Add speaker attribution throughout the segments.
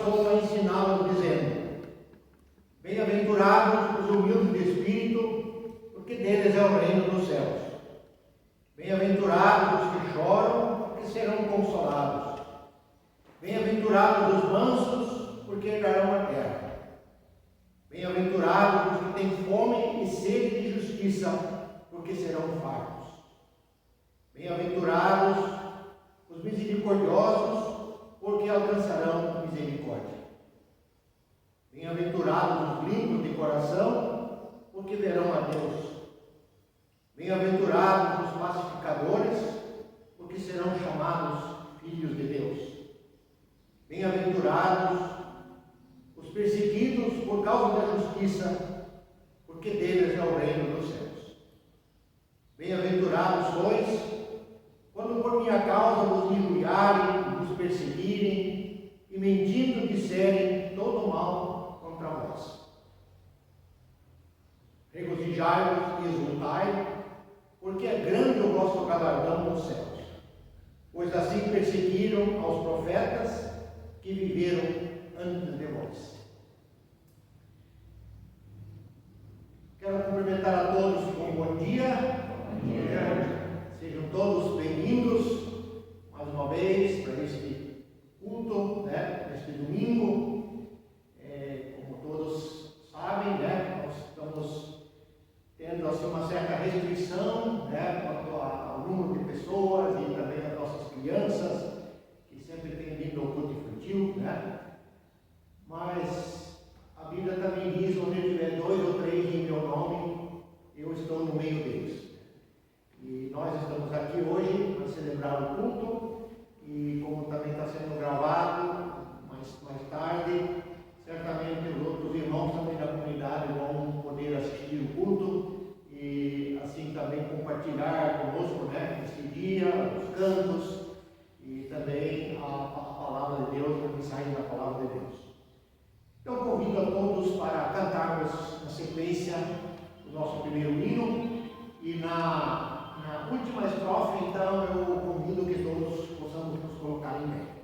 Speaker 1: passou a ensiná-los, dizendo: Bem-aventurados os humildes de espírito, porque deles é o reino dos céus. Bem-aventurados os que choram, porque serão consolados. Bem-aventurados os mansos, porque herdarão a terra. Bem-aventurados os que têm fome e sede de justiça, porque serão fartos. Bem-aventurados os misericordiosos, porque alcançarão misericórdia. Bem-aventurados os limpos de coração, porque verão a Deus. Bem-aventurados os pacificadores, porque serão chamados filhos de Deus. Bem-aventurados os perseguidos por causa da justiça, porque deles é o reino dos céus. Bem-aventurados sois, quando por minha causa vos injuriarem, vos perseguirem, e mentindo disserem todo mal contra vós. Regozijai-vos e exultai, porque é grande o vosso galardão nos céus, pois assim perseguiram aos profetas que viveram antes de vós. Quero cumprimentar a todos com um bom dia. Bom dia. Sejam todos bem-vindos mais uma vez para este culto, neste domingo. Como todos sabem, nós estamos tendo assim, uma certa restrição quanto ao número de pessoas e também as nossas crianças, que sempre têm vindo ao culto infantil, mas a Bíblia também diz: onde tiver 2 ou 3 em meu nome, eu estou no meio deles. E nós estamos aqui hoje para celebrar o culto, e como também está sendo gravado mais tarde, certamente os outros irmãos também da comunidade vão poder assistir o culto e assim também compartilhar conosco esse dia, os cantos e também a palavra de Deus, a mensagem da palavra de Deus. Então convido a todos para cantarmos na sequência o nosso primeiro hino, e na última estrofe, então, eu convido que todos possamos nos colocar em pé.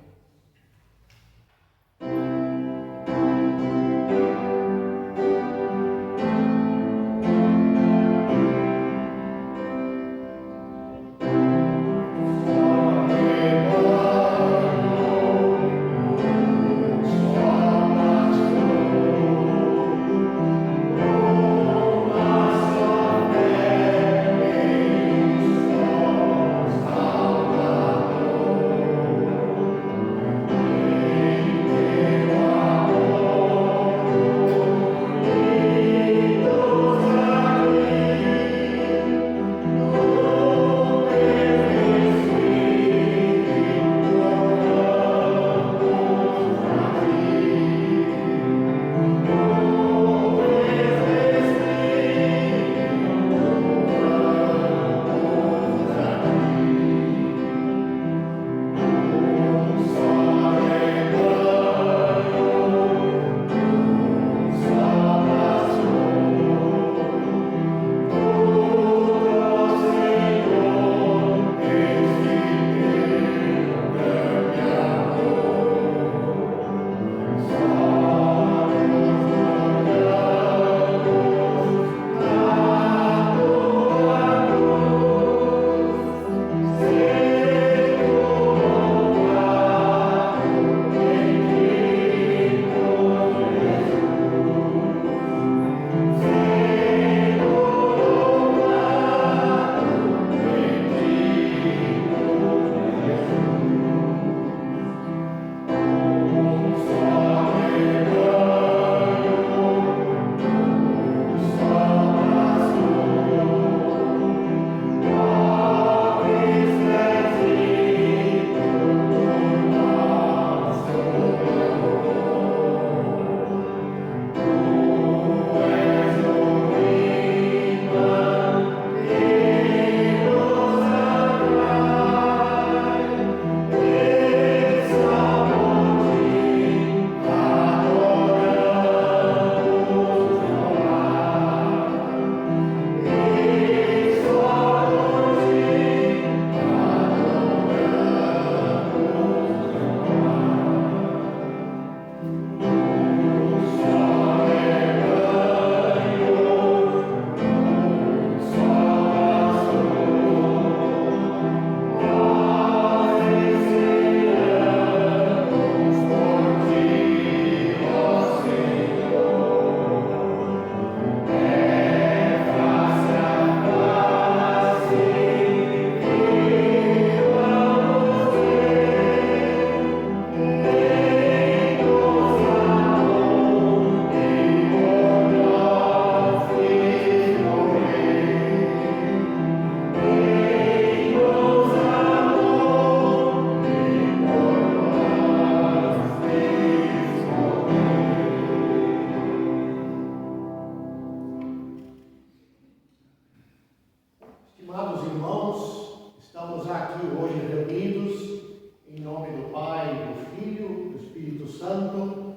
Speaker 1: estar aqui hoje reunidos, em nome do Pai, do Filho, do Espírito Santo.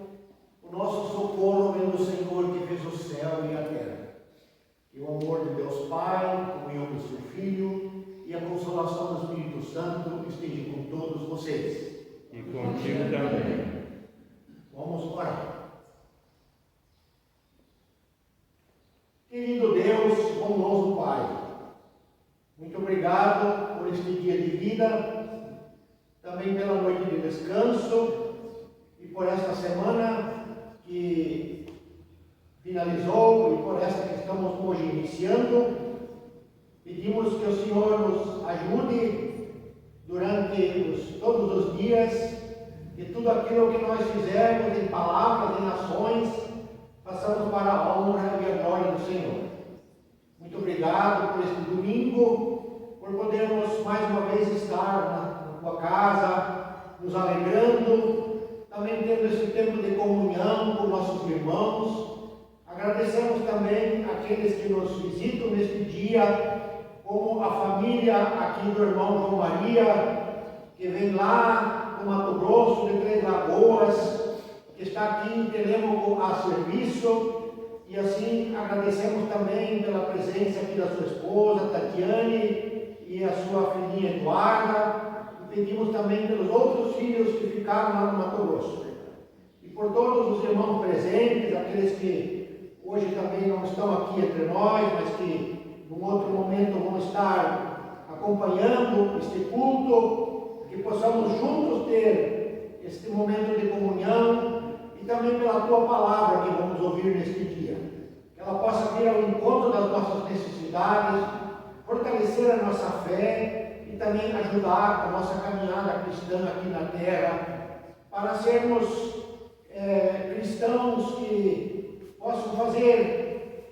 Speaker 1: O nosso socorro vem do Senhor que fez o céu e a terra. Que o amor de Deus Pai, a comunhão do seu Filho e a consolação do Espírito Santo esteja com todos vocês.
Speaker 2: E contigo também.
Speaker 1: Vamos orar. Querido Deus, bondoso Pai, muito obrigado por este dia de vida, também pela noite de descanso e por esta semana que finalizou e por esta que estamos hoje iniciando. Pedimos que o Senhor nos ajude durante todos os dias e tudo aquilo que nós fizermos em palavras, em ações, façamos para a honra e a glória do Senhor. Muito obrigado por este domingo, por podermos mais uma vez estar na tua casa, nos alegrando, também tendo esse tempo de comunhão com nossos irmãos. Agradecemos também aqueles que nos visitam neste dia, como a família aqui do irmão João Maria, que vem lá do Mato Grosso, de Três Lagoas, que está aqui em Telêmaco a serviço, e assim agradecemos também pela presença aqui da sua esposa, Tatiane, e a sua filhinha Eduarda, e pedimos também pelos outros filhos que ficaram lá no Mato Grosso. E por todos os irmãos presentes, aqueles que hoje também não estão aqui entre nós, mas que num outro momento vão estar acompanhando este culto, que possamos juntos ter este momento de comunhão, e também pela tua palavra que vamos ouvir neste dia. Que ela possa vir ao encontro das nossas necessidades, fortalecer a nossa fé e também ajudar a nossa caminhada cristã aqui na terra, para sermos cristãos que possam fazer,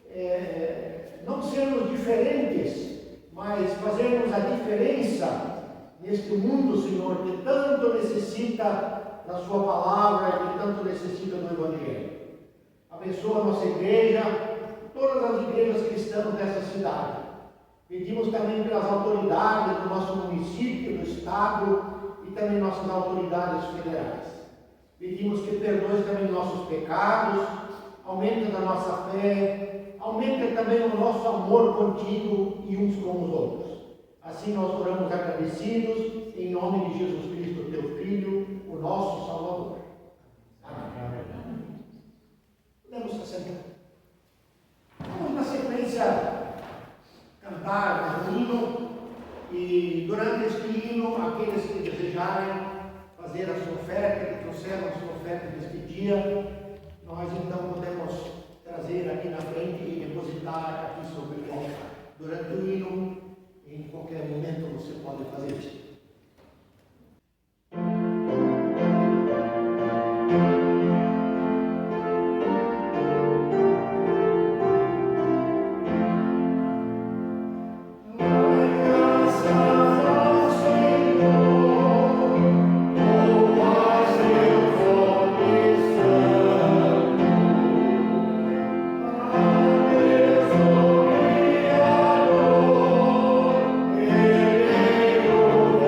Speaker 1: não sermos diferentes, mas fazermos a diferença neste mundo, Senhor, que tanto necessita da sua palavra e que tanto necessita do Evangelho. Abençoa a nossa igreja, todas as igrejas cristãs dessa cidade. Pedimos também pelas autoridades do nosso município, do estado e também nossas autoridades federais. Pedimos que perdoes também nossos pecados, aumente a nossa fé, aumente também o nosso amor contigo e uns com os outros. Assim nós oramos agradecidos, em nome de Jesus Cristo, teu Filho, o nosso Salvador. Amém. Podemos assentar. Vamos na sequência cantar mais um hino, e durante este hino, aqueles que desejarem fazer a sua oferta, que trouxeram a sua oferta neste dia, nós então podemos trazer aqui na frente e depositar aqui sobre o altar. Durante o hino, em qualquer momento você pode fazer isso.
Speaker 3: Oh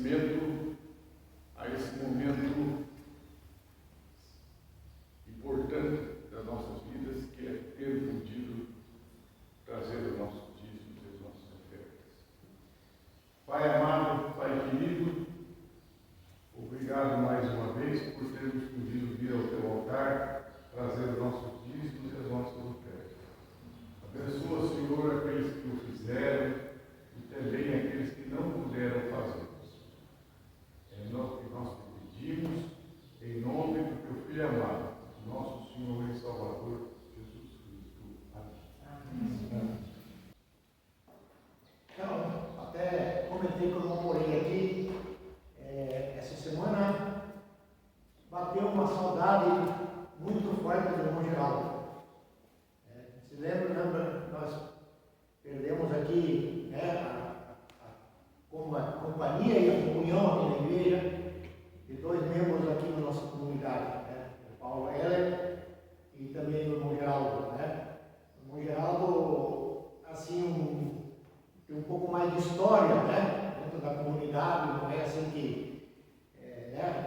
Speaker 3: reconhecimento a esse momento importante das nossas vidas, que é ter podido trazer os nossos dízimos e as nossas ofertas. Pai amado, Pai querido, obrigado mais uma vez por termos podido vir ao teu altar, trazer os nossos dízimos e as nossas ofertas. Abençoa, Senhor, aqueles que o fizeram e também aqueles que não puderam fazer. É nós que nós te pedimos, em nome do teu Filho amado, nosso Senhor e Salvador, Jesus Cristo. Amém.
Speaker 1: Então, até comentei com o irmão Moreira aqui, essa semana bateu uma saudade muito forte do irmão Geraldo. Se lembra, nós perdemos aqui como a companhia e a comunhão aqui na igreja de dois membros aqui na nossa comunidade, o Paulo Heller e também o irmão Geraldo. O irmão Geraldo, assim, tem um pouco mais de história dentro da comunidade, não é assim que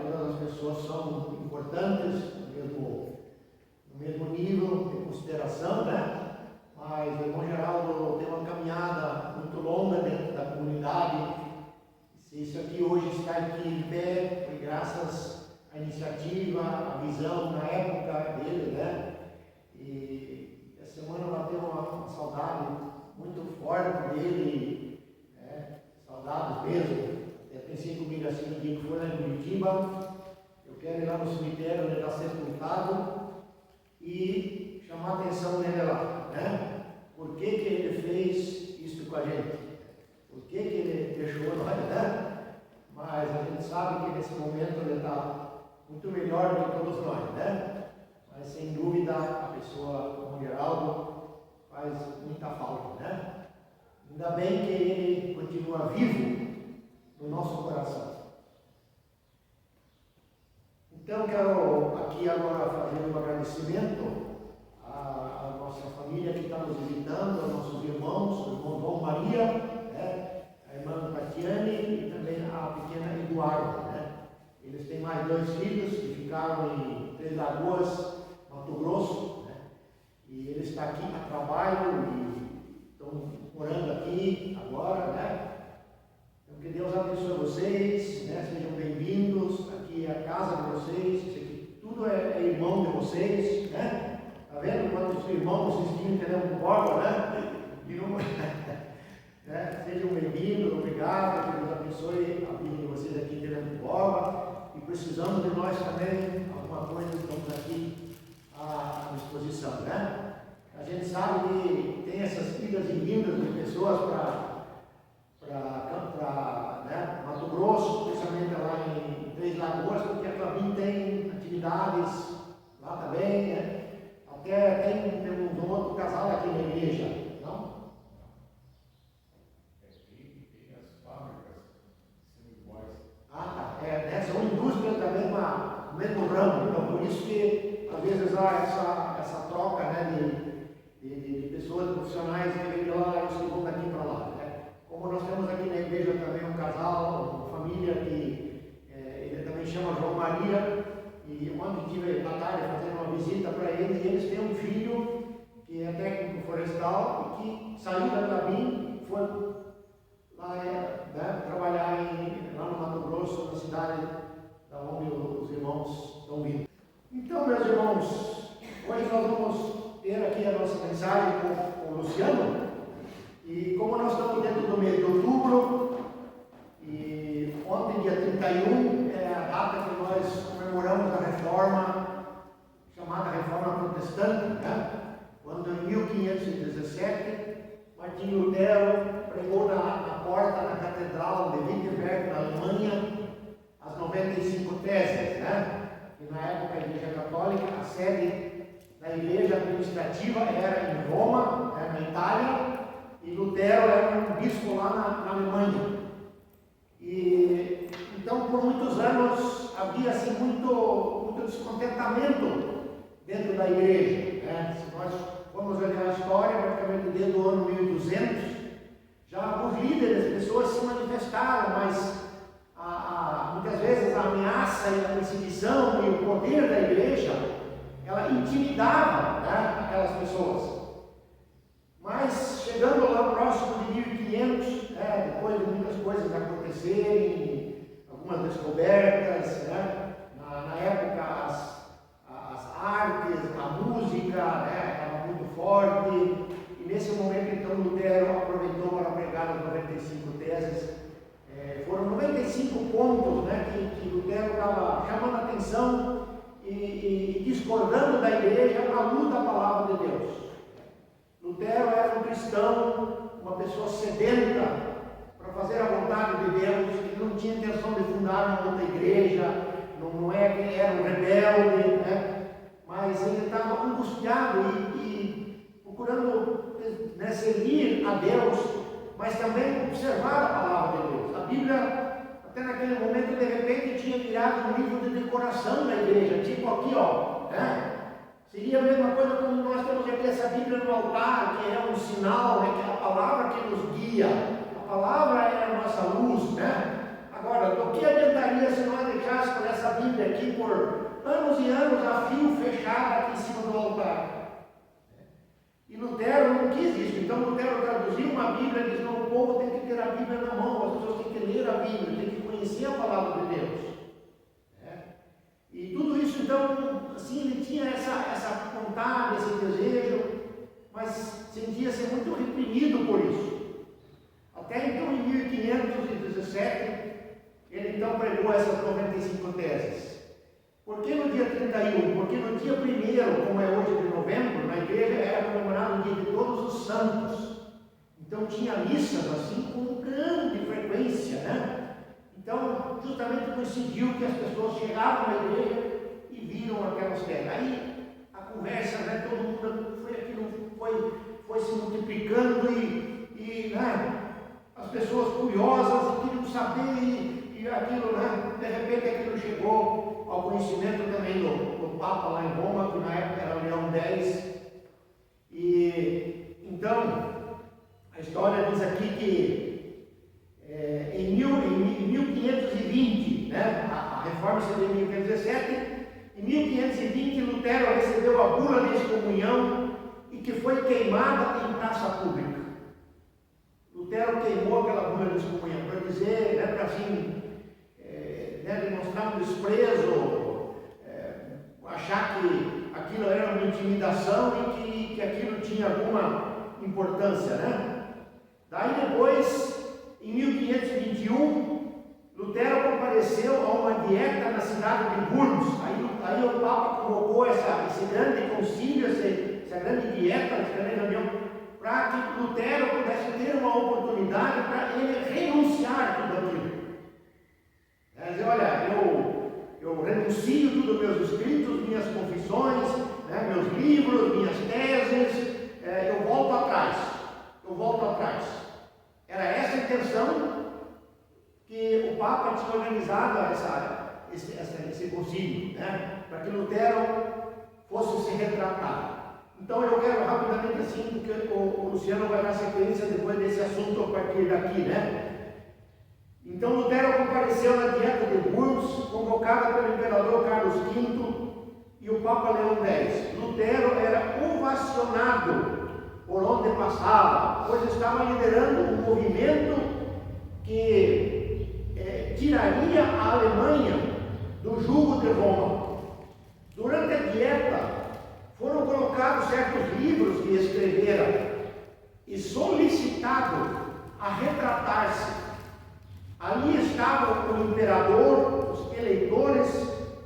Speaker 1: todas as pessoas são importantes no mesmo nível de consideração, mas o irmão Geraldo tem uma caminhada muito longa dentro da comunidade. Se isso aqui hoje está aqui em pé, foi graças à iniciativa, à visão na época dele, E essa semana bateu uma saudade muito forte dele, saudades mesmo. Eu pensei comigo assim, no dia que foi lá em Curitiba, eu quero ir lá no cemitério onde ele está sepultado e chamar a atenção dele lá, Por que ele fez isso com a gente? Por que ele deixou nós, Mas a gente sabe que nesse momento ele está muito melhor do que todos nós, Mas sem dúvida a pessoa como Geraldo faz muita falta, Ainda bem que ele continua vivo no nosso coração. Então quero aqui agora fazer um agradecimento à nossa família que está nos visitando, aos nossos irmãos, o irmão João Maria, a irmã Tatiane e também a pequena Eduardo. Eles têm mais 2 filhos que ficaram em Três Lagoas, Mato Grosso, e ele está aqui a trabalho e estão morando aqui agora, Então que Deus abençoe vocês, sejam bem-vindos aqui à casa de vocês. Isso aqui tudo é irmão de vocês, Tá vendo quantos irmãos vocês tinham que não borba, E não... Sejam bem-vindos, obrigado, que Deus abençoe a vida de vocês aqui em Telemaco Borba. E precisamos de nós também, alguma coisa, estamos aqui à disposição, A gente sabe que tem essas idas e vindas de pessoas para Mato Grosso, especialmente lá em Três Lagoas, porque a Clabin tem atividades lá também, Até tem um outro casal aqui na igreja, não?
Speaker 3: Tem as fábricas são iguais.
Speaker 1: São indústrias do mesmo ramo, então por isso que às vezes há essa troca de pessoas profissionais que vêm de lá e que vão daqui para lá. Como nós temos aqui na igreja também um casal, uma família que ele também chama João Maria, e ontem estive na tarde fazendo uma visita para eles, e eles têm um filho que é técnico florestal e que saiu da Clabin e foi lá trabalhar lá no Mato Grosso, na cidade da onde os irmãos estão vindo. Então, meus irmãos, hoje nós vamos ter aqui a nossa mensagem com o Luciano. E como nós estamos dentro do mês de outubro, e ontem, dia 31, é a data que nós comemoramos a reforma, chamada Reforma Protestante, quando em 1517, Martinho Lutero pregou na porta da Catedral de Wittenberg, na Alemanha, as 95 teses, que na época a Igreja Católica, a sede da Igreja Administrativa era em Roma, na Itália, e Lutero era um bispo lá na Alemanha. E então, por muitos anos, havia assim, muito descontentamento dentro da igreja. Se nós formos olhar a história, praticamente desde o ano 1200, já os líderes, as pessoas se manifestaram, mas a ameaça e a perseguição e o poder da igreja, ela intimidava, né, aquelas pessoas. Mas chegando lá próximo de 1500, né, depois de muitas coisas acontecerem, algumas descobertas, né, na época as artes, a música, né, estava muito forte, e nesse momento então Lutero aproveitou para pregar as 95 teses. Foram 95 pontos, né, que Lutero estava chamando a atenção e discordando da igreja à luz da palavra de Deus. Lutero era um cristão, uma pessoa sedenta para fazer a vontade de Deus, ele não tinha intenção de fundar uma outra igreja, não é que era um rebelde, né? Mas ele estava angustiado e procurando, né, servir a Deus, mas também observar a palavra de Deus. A Bíblia, até naquele momento, de repente, tinha virado um livro de decoração da igreja, tipo aqui, ó, né? Seria a mesma coisa como nós temos aqui essa Bíblia no altar, que é um sinal, né, que é a palavra que nos guia, a palavra é a nossa luz, né? Agora, o que adiantaria se nós deixássemos essa Bíblia aqui por anos e anos a fio fechada aqui em cima do altar? E Lutero não quis isso, então Lutero traduziu uma Bíblia e disse: não, o povo tem que ter a Bíblia na mão, as pessoas têm que ler a Bíblia, têm que conhecer a palavra de Deus. E tudo isso, então, assim, ele tinha essa vontade, esse desejo, mas sentia-se muito reprimido por isso. Até então, em 1517, ele então pregou essas 95 teses. Por que no dia 31? Porque no dia 1º, como é hoje de novembro, na igreja era comemorado o dia de todos os santos. Então tinha missas assim com grande frequência, né? Então, justamente coincidiu que as pessoas chegavam na igreja e viram aquelas teses. Aí a conversa, né, todo mundo foi se multiplicando e né, as pessoas curiosas queriam saber e aquilo, né, de repente aquilo chegou ao conhecimento também do Papa lá em Roma, que na época era Leão X. E então a história diz aqui que em 1520, né, a reforma se deu em 1517, em 1520 Lutero recebeu a bula de excomunhão e que foi queimada em praça pública. Lutero queimou aquela bula de excomunhão para dizer, né, para assim, né, demonstrar um desprezo, achar que aquilo era uma intimidação e que aquilo tinha alguma importância, né? Daí depois, em 1521, Lutero compareceu a uma dieta na cidade de Worms. Aí o Papa convocou esse grande concílio, essa grande dieta, essa grande reunião, para que Lutero pudesse ter uma oportunidade para ele renunciar a tudo aquilo. Dizer, olha, eu renuncio tudo meus escritos, minhas confissões, né, meus livros, minhas teses, eu volto atrás. Era essa a intenção que o Papa tinha organizado esse concílio, né, para que Lutero fosse se retratar. Então eu quero rapidamente assim, porque o Luciano vai dar sequência depois desse assunto a partir daqui, né? Então Lutero compareceu na dieta de Worms, convocada pelo imperador Carlos V e o Papa Leão X. Lutero era ovacionado por onde passava, pois estava liderando um movimento que tiraria a Alemanha do jugo de Roma. Durante a dieta foram colocados certos livros que escrevera e solicitado a retratar-se. Ali estavam o imperador, os eleitores,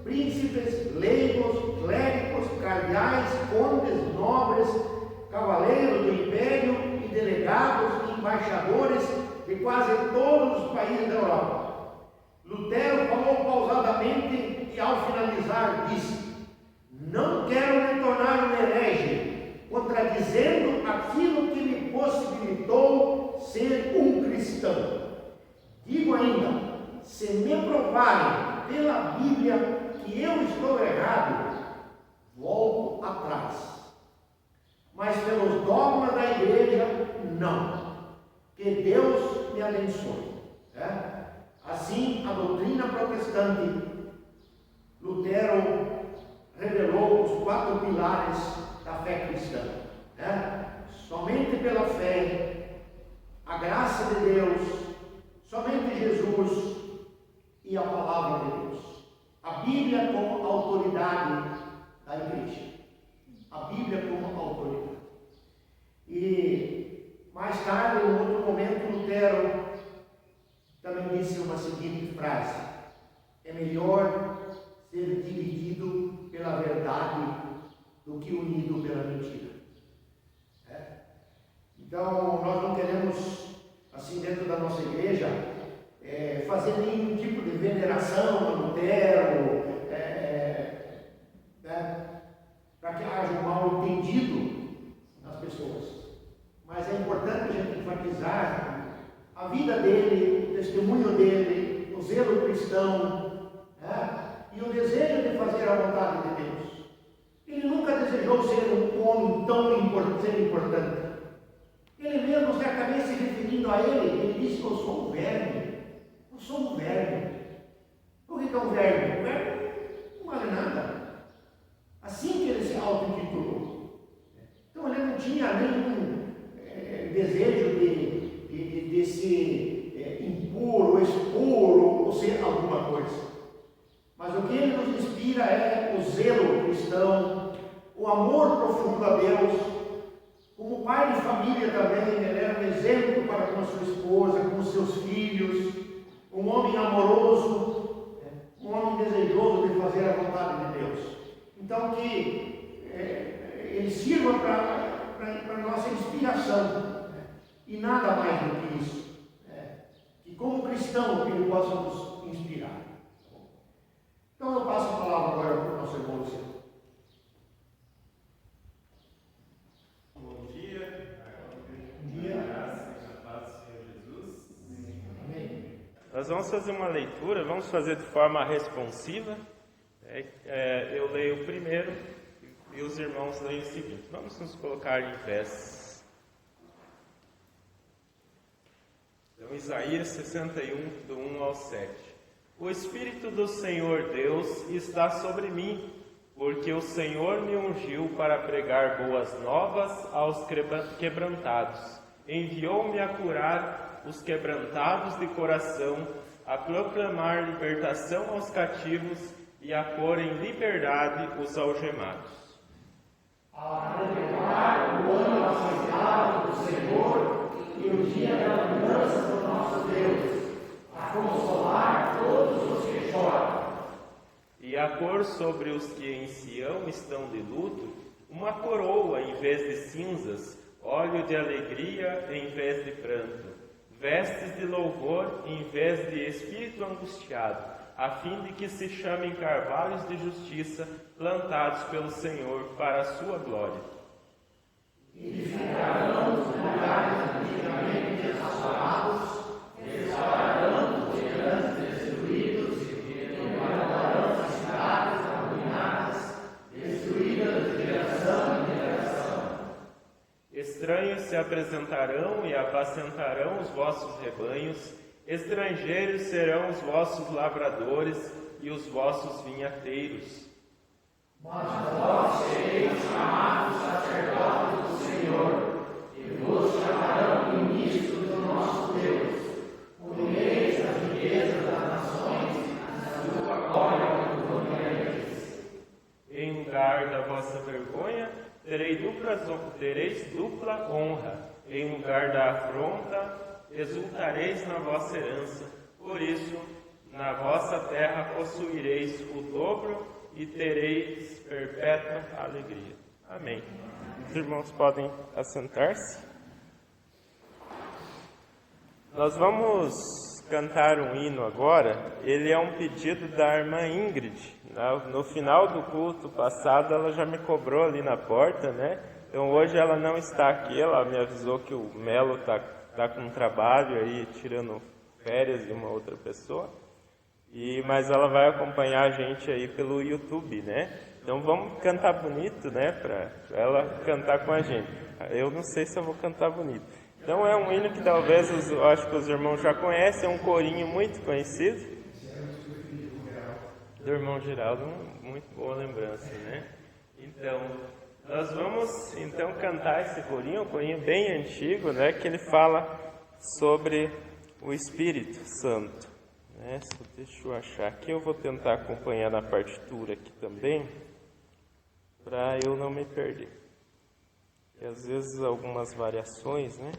Speaker 1: príncipes, leigos, clérigos, cardeais, condes, nobres, cavaleiros do império e delegados e embaixadores de quase todos os países da Europa. Lutero falou pausadamente e ao finalizar disse: não quero me tornar um herege, contradizendo aquilo que me possibilitou ser um cristão. Digo ainda, se me provarem pela Bíblia que eu estou errado, volto atrás. Mas pelos dogmas da igreja, não. Que Deus me abençoe. Assim, a doutrina protestante Lutero revelou os 4 pilares da fé cristã, né? Somente pela fé, a graça de Deus, somente Jesus e a palavra de Deus. A Bíblia como autoridade da igreja. A Bíblia como autoridade. E mais tarde, em outro momento, Lutero também disse uma seguinte frase: é melhor ser dividido pela verdade do que unido pela mentira. Então, nós não queremos, assim, dentro da nossa igreja, fazer nenhum tipo de veneração a Lutero, para que haja um mal entendido nas pessoas. Mas é importante a gente enfatizar a vida dele, o testemunho dele, o zelo cristão, e o desejo de fazer a vontade de Deus. Ele nunca desejou ser um homem tão importante. Ele mesmo, certamente se referindo a ele disse: eu sou um verme. Eu sou um verme. Por que é um verme? O verme não vale nada. Assim que ele se auto-intitulou. Então ele não tinha nenhum desejo de se impor ou expor ou ser alguma coisa. Mas o que ele nos inspira é o zelo cristão, o amor profundo a Deus. Como pai de família também, ele era um exemplo para com a sua esposa, com os seus filhos, um homem amoroso, um homem desejoso de fazer a vontade de Deus. Então que ele sirva para nossa inspiração, e nada mais do que isso. Que como cristão ele possa nos inspirar. Então eu passo a palavra agora para o nosso irmão Luciano.
Speaker 2: Bom dia. Bom dia. Graça e a paz do Senhor Jesus.
Speaker 1: Amém.
Speaker 2: Nós vamos fazer uma leitura, vamos fazer de forma responsiva. Eu leio primeiro e os irmãos leem o seguinte. Vamos nos colocar em pés. Então, Isaías 61, do 1 ao 7. O Espírito do Senhor Deus está sobre mim, porque o Senhor me ungiu para pregar boas novas aos quebrantados. Enviou-me a curar os quebrantados de coração, a proclamar libertação aos cativos e a pôr em liberdade os algemados.
Speaker 1: A proclamar o ano aceitável do Senhor e o dia da vingança do nosso Deus, a consolar todos os que choram.
Speaker 2: E a pôr sobre os que em Sião estão de luto uma coroa em vez de cinzas, óleo de alegria em vez de pranto, vestes de louvor em vez de espírito angustiado, a fim de que se chamem carvalhos de justiça plantados pelo Senhor para a sua glória.
Speaker 1: Edificarão os lugares antigamente assolados, restaurarão os grandes destruídos e levantarão as cidades arruinadas, destruídas de geração em geração.
Speaker 2: Estranhos se apresentarão e apacentarão os vossos rebanhos, estrangeiros serão os vossos lavradores e os vossos vinhateiros.
Speaker 1: Mas vós sereis chamados sacerdotes do Senhor, e vos chamarão ministros do nosso Deus. Comereis as riquezas das nações, na sua glória quando dominareis.
Speaker 2: Em lugar da vossa vergonha, tereis dupla honra. Em lugar da afronta, exultareis na vossa herança. Por isso, na vossa terra possuireis o dobro e tereis perpétua alegria. Amém. Os irmãos podem assentar-se. Nós vamos cantar um hino agora. Ele é um pedido da irmã Ingrid. No final do culto passado, ela já me cobrou ali na porta, né? Então hoje ela não está aqui. Ela me avisou que o Melo está com um trabalho aí, tirando férias de uma outra pessoa. Mas ela vai acompanhar a gente aí pelo YouTube, né? Então vamos cantar bonito, né? Para ela cantar com a gente. Eu não sei se eu vou cantar bonito. Então é um hino que talvez eu acho que os irmãos já conhecem, é um corinho muito conhecido. do irmão Geraldo, muito boa lembrança, né? Então, nós vamos então cantar esse corinho, um corinho bem antigo, né? Que ele fala sobre o Espírito Santo, né? Deixa eu achar aqui, eu vou tentar acompanhar na partitura aqui também, para eu não me perder. E às vezes algumas variações, né?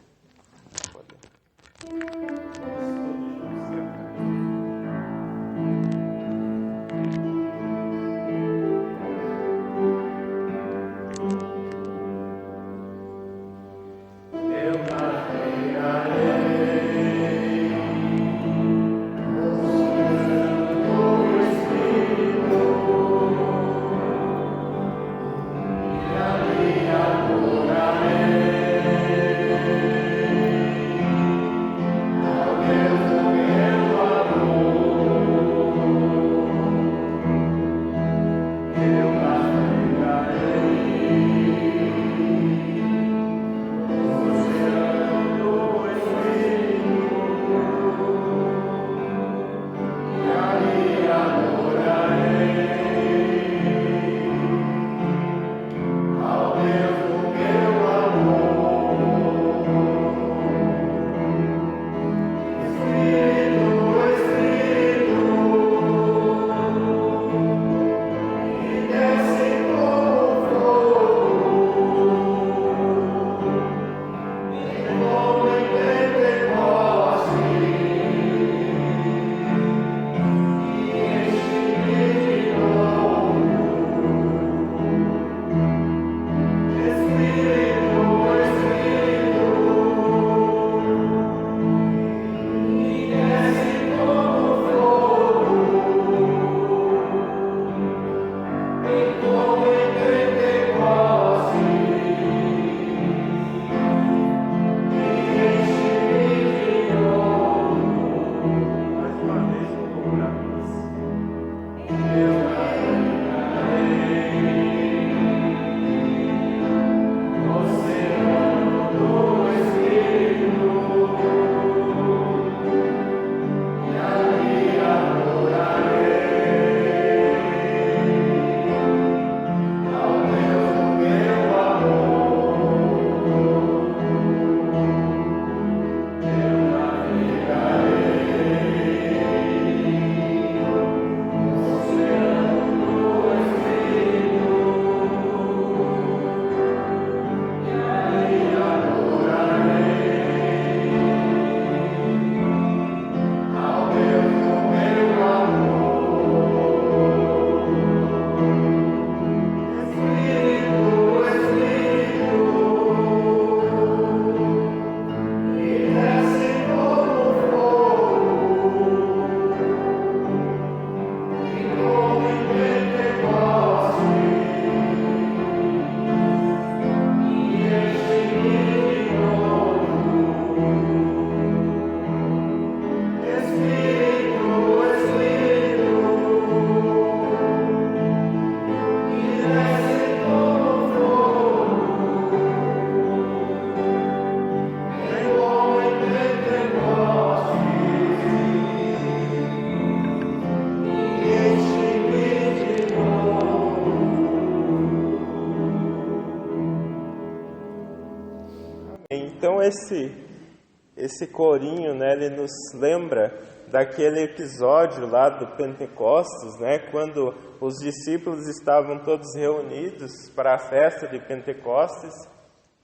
Speaker 2: Então esse corinho, né, ele nos lembra daquele episódio lá do Pentecostes, né, quando os discípulos estavam todos reunidos para a festa de Pentecostes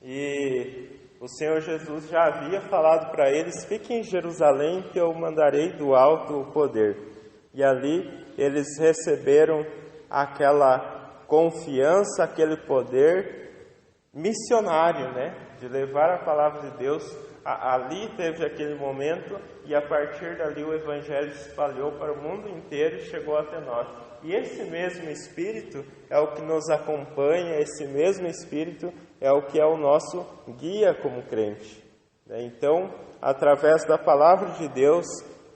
Speaker 2: e o Senhor Jesus já havia falado para eles: fiquem em Jerusalém que eu mandarei do alto o poder. E ali eles receberam aquela confiança, aquele poder missionário, né, de levar a palavra de Deus. Ali teve aquele momento e a partir dali o Evangelho se espalhou para o mundo inteiro e chegou até nós. E esse mesmo Espírito é o que nos acompanha, esse mesmo Espírito é o que é o nosso guia como crente. Então, através da palavra de Deus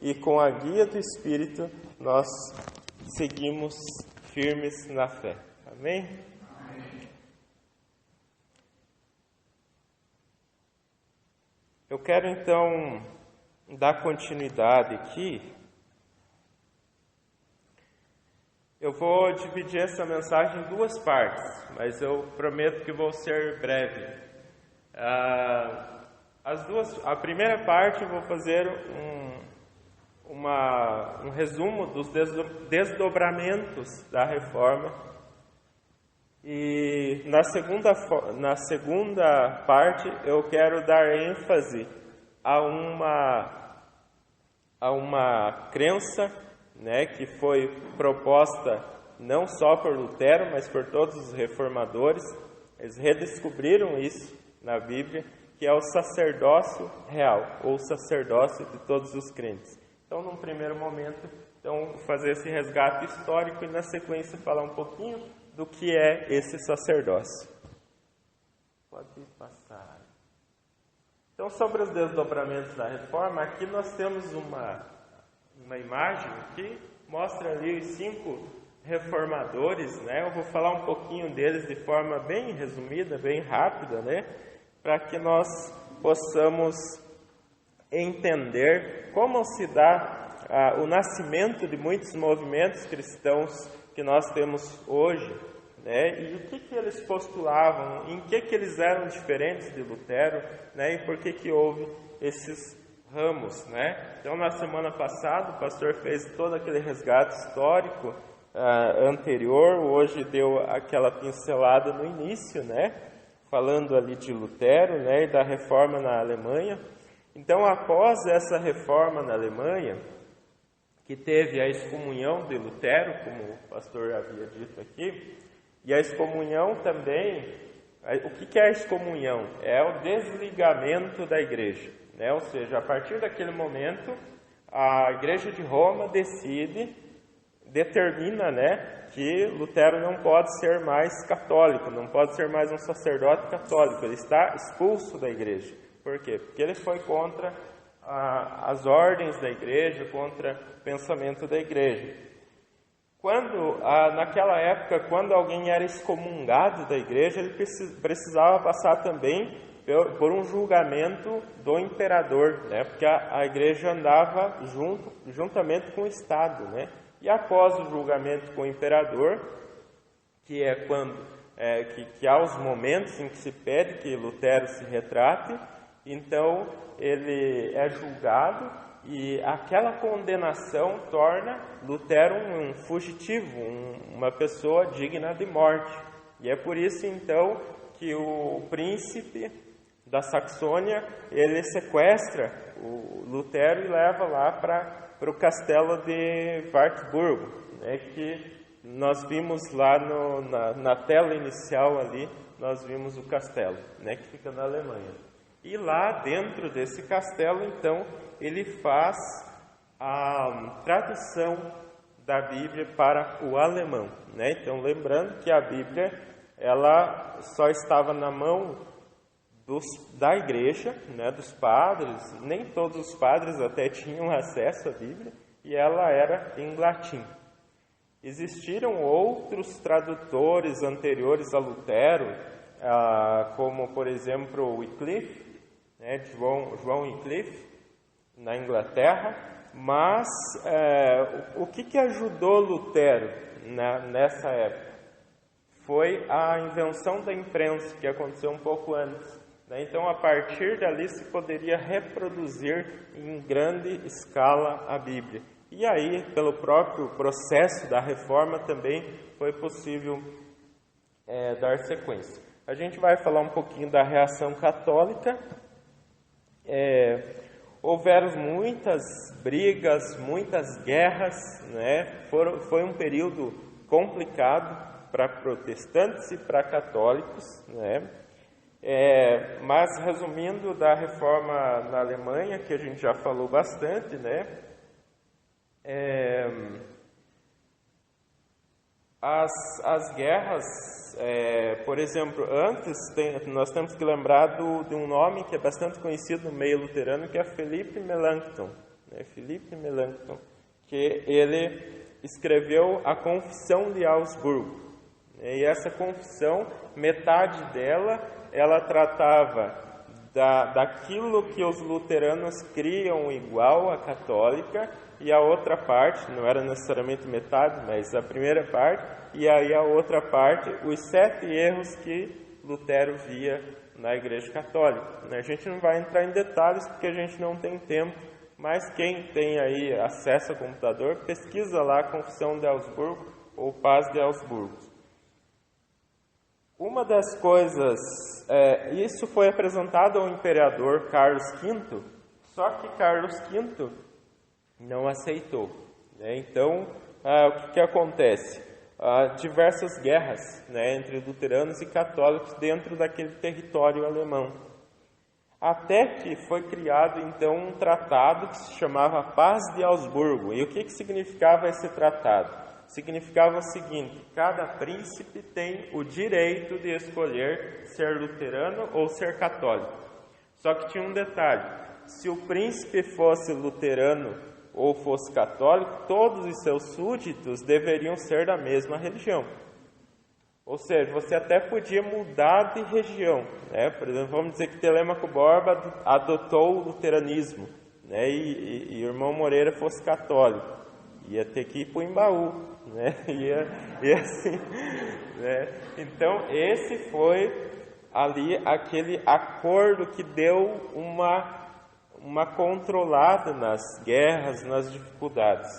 Speaker 2: e com a guia do Espírito, nós seguimos firmes na fé. Amém? Eu quero então dar continuidade aqui Eu vou dividir essa mensagem em duas partes, mas eu prometo que vou ser breve. A primeira parte eu vou fazer um resumo dos desdobramentos da reforma, e na segunda parte eu quero dar ênfase a uma crença, né, que foi proposta não só por Lutero, mas por todos os reformadores. Eles redescobriram isso na Bíblia, que é o sacerdócio real, ou sacerdócio de todos os crentes. Então, num primeiro momento, fazer esse resgate histórico e, na sequência, falar um pouquinho do que é esse sacerdócio. Pode passar. Então, sobre os desdobramentos da reforma, aqui nós temos uma imagem que mostra ali os 5 reformadores, né? Eu vou falar um pouquinho deles de forma bem resumida, bem rápida, né? Para que nós possamos entender como se dá o nascimento de muitos movimentos cristãos que nós temos hoje, né? E o que eles postulavam, em que eles eram diferentes de Lutero, né? E por que houve esses ramos, né? Então, na semana passada, o pastor fez todo aquele resgate histórico anterior, hoje deu aquela pincelada no início, né? Falando ali de Lutero, né? E da reforma na Alemanha. Então, após essa reforma na Alemanha, que teve a excomunhão de Lutero, como o pastor havia dito aqui, e a excomunhão também, o que é a excomunhão? É o desligamento da igreja. Né? Ou seja, a partir daquele momento, a Igreja de Roma determina, né, que Lutero não pode ser mais católico, não pode ser mais um sacerdote católico, ele está expulso da igreja. Por quê? Porque ele foi contra as ordens da igreja, contra o pensamento da igreja. Naquela época, quando alguém era excomungado da igreja, ele precisava passar também por um julgamento do imperador, né? Porque a igreja andava juntamente com o Estado, né? E após o julgamento com o imperador, que é quando que há os momentos em que se pede que Lutero se retrate, então ele é julgado e aquela condenação torna Lutero um fugitivo, uma pessoa digna de morte. E é por isso então que o príncipe da Saxônia, ele sequestra o Lutero e leva lá para o castelo de Wartburgo, né, que nós vimos lá na tela inicial ali, nós vimos o castelo, né, que fica na Alemanha. E lá dentro desse castelo, então, ele faz a tradução da Bíblia para o alemão, né? Então, lembrando que a Bíblia, ela só estava na mão da igreja, né, dos padres, nem todos os padres até tinham acesso à Bíblia, e ela era em latim. Existiram outros tradutores anteriores a Lutero, como, por exemplo, Wycliffe, né, João Wycliffe, na Inglaterra, mas o que ajudou Lutero nessa época? Foi a invenção da imprensa, que aconteceu um pouco antes. Então, a partir dali, se poderia reproduzir em grande escala a Bíblia. E aí, pelo próprio processo da reforma, também foi possível dar sequência. A gente vai falar um pouquinho da reação católica. Houveram muitas brigas, muitas guerras, né? Foi um período complicado para protestantes e para católicos, né? Mas, resumindo, da reforma na Alemanha, que a gente já falou bastante, né? As guerras, por exemplo, antes nós temos que lembrar de um nome que é bastante conhecido no meio luterano, que é Philippe Melanchthon, né? Philippe Melanchthon, que ele escreveu a Confissão de Augsburgo. E essa confissão, metade dela, ela tratava daquilo que os luteranos criam igual à católica, e a outra parte, não era necessariamente metade, mas a primeira parte, e aí a outra parte, os 7 erros que Lutero via na Igreja Católica. A gente não vai entrar em detalhes porque a gente não tem tempo, mas quem tem aí acesso ao computador, pesquisa lá a Confissão de Augsburgo ou Paz de Augsburgo. Uma das coisas, isso foi apresentado ao imperador Carlos V, só que Carlos V não aceitou. Então, o que acontece? Diversas guerras, entre luteranos e católicos dentro daquele território alemão. Até que foi criado, então, um tratado que se chamava Paz de Augsburgo. E o que significava esse tratado? Significava o seguinte: cada príncipe tem o direito de escolher ser luterano ou ser católico. Só que tinha um detalhe: se o príncipe fosse luterano ou fosse católico, todos os seus súditos deveriam ser da mesma religião. Ou seja, você até podia mudar de região. Por exemplo, vamos dizer que Telêmaco Borba adotou o luteranismo, e o irmão Moreira fosse católico. Ia ter que ir para o Embaú, e assim, Então, esse foi ali aquele acordo que deu uma controlada nas guerras, nas dificuldades.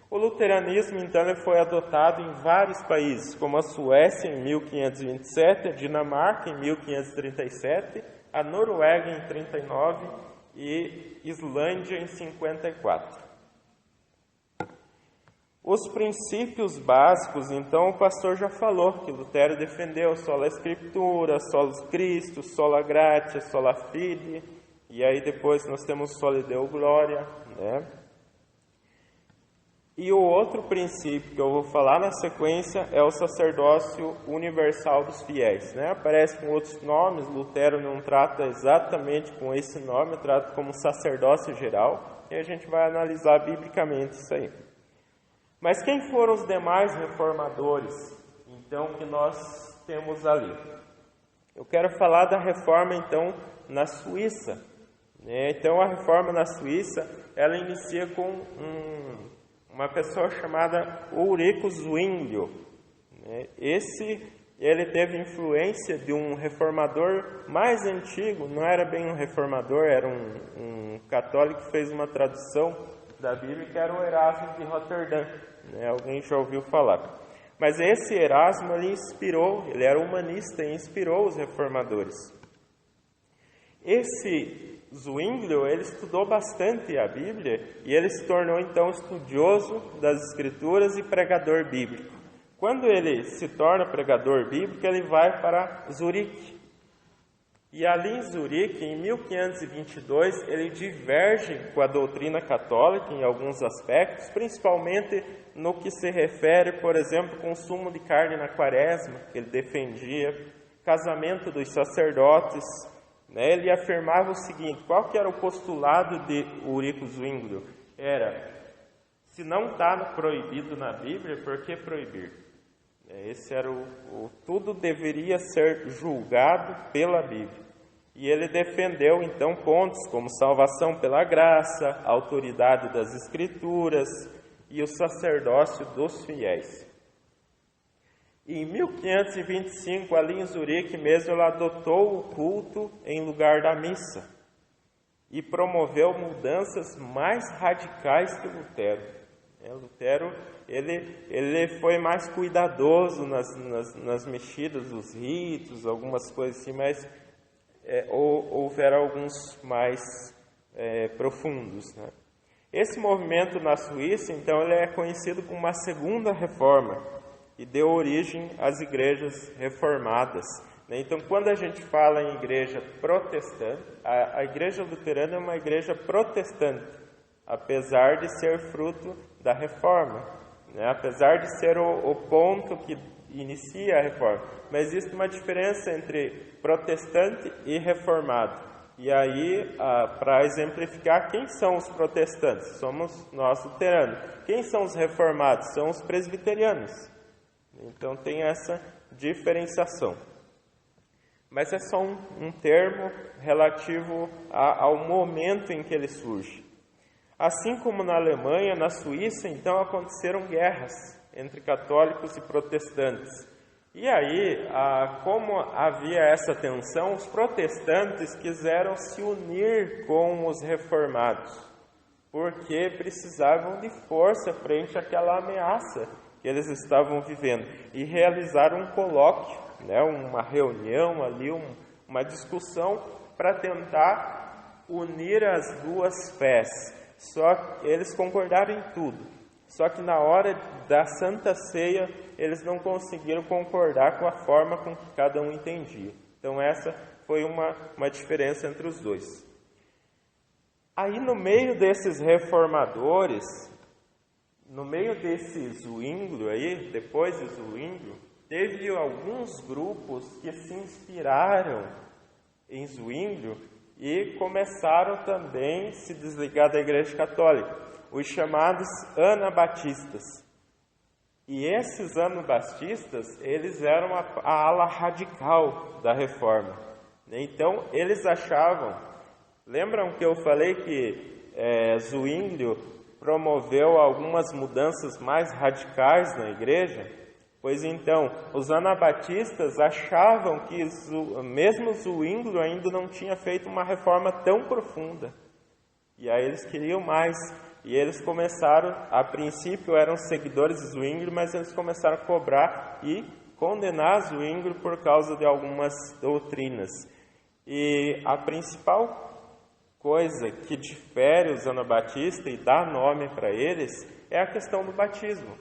Speaker 2: O luteranismo, então, ele foi adotado em vários países, como a Suécia em 1527, a Dinamarca em 1537, a Noruega em 39 e Islândia em 54. Os princípios básicos, então, o pastor já falou, que Lutero defendeu: sola Escritura, solus Christo, sola gratia, sola fide, e aí depois nós temos soli Deo gloria, E o outro princípio que eu vou falar na sequência é o sacerdócio universal dos fiéis. Aparece com outros nomes, Lutero não trata exatamente com esse nome, trata como sacerdócio geral, e a gente vai analisar biblicamente isso aí. Mas quem foram os demais reformadores, então, que nós temos ali? Eu quero falar da reforma, então, na Suíça. Então, a reforma na Suíça, ela inicia com uma pessoa chamada Ulrico Zwinglio. Ele teve influência de um reformador mais antigo, não era bem um reformador, era um católico que fez uma tradução da Bíblia, que era o Erasmo de Roterdã. Alguém já ouviu falar. Mas esse Erasmo, ele era humanista e inspirou os reformadores. Esse Zwinglio, ele estudou bastante a Bíblia e ele se tornou, então, estudioso das Escrituras e pregador bíblico. Quando ele se torna pregador bíblico, ele vai para Zurique. E ali em Zurique, em 1522, ele diverge com a doutrina católica em alguns aspectos, principalmente no que se refere, por exemplo, consumo de carne na quaresma, que ele defendia, casamento dos sacerdotes. Ele afirmava o seguinte: qual que era o postulado de Ulrico Zwinglio? Era: se não está proibido na Bíblia, por que proibir? Esse era tudo deveria ser julgado pela Bíblia. E ele defendeu, então, pontos como salvação pela graça, autoridade das Escrituras e o sacerdócio dos fiéis. E em 1525, ali em Zurique mesmo, ele adotou o culto em lugar da missa e promoveu mudanças mais radicais que Lutero. Lutero, ele foi mais cuidadoso nas mexidas dos ritos, algumas coisas assim, mas houveram alguns mais profundos. Esse movimento na Suíça, então, ele é conhecido como uma segunda reforma e deu origem às igrejas reformadas. Então, quando a gente fala em igreja protestante, a igreja luterana é uma igreja protestante, apesar de ser fruto da reforma, apesar de ser o ponto que inicia a reforma. Mas existe uma diferença entre protestante e reformado. E aí, para exemplificar, quem são os protestantes? Somos nós luteranos. Quem são os reformados? São os presbiterianos. Então tem essa diferenciação. mas é só um termo relativo ao momento em que ele surge. Assim como na Alemanha, na Suíça, então aconteceram guerras entre católicos e protestantes. E aí, como havia essa tensão, os protestantes quiseram se unir com os reformados, porque precisavam de força frente àquela ameaça que eles estavam vivendo, e realizaram um colóquio, né, uma reunião ali, uma discussão para tentar unir as duas fés. Só que eles concordaram em tudo, só que na hora da Santa Ceia eles não conseguiram concordar com a forma com que cada um entendia. Então essa foi uma diferença entre os dois. Aí no meio desses reformadores, no meio desse Zwinglio aí, depois de Zwinglio, teve alguns grupos que se inspiraram em Zwinglio e começaram também a se desligar da Igreja Católica, os chamados anabatistas. E esses anabatistas, eles eram a ala radical da Reforma. Então, eles achavam, lembram que eu falei que Zwinglio promoveu algumas mudanças mais radicais na Igreja? Pois então, os anabatistas achavam que mesmo Zwinglio ainda não tinha feito uma reforma tão profunda. E aí eles queriam mais. E eles começaram, a princípio eram seguidores de Zwinglio, mas eles começaram a cobrar e condenar Zwinglio por causa de algumas doutrinas. E a principal coisa que difere os anabatistas e dá nome para eles é a questão do batismo.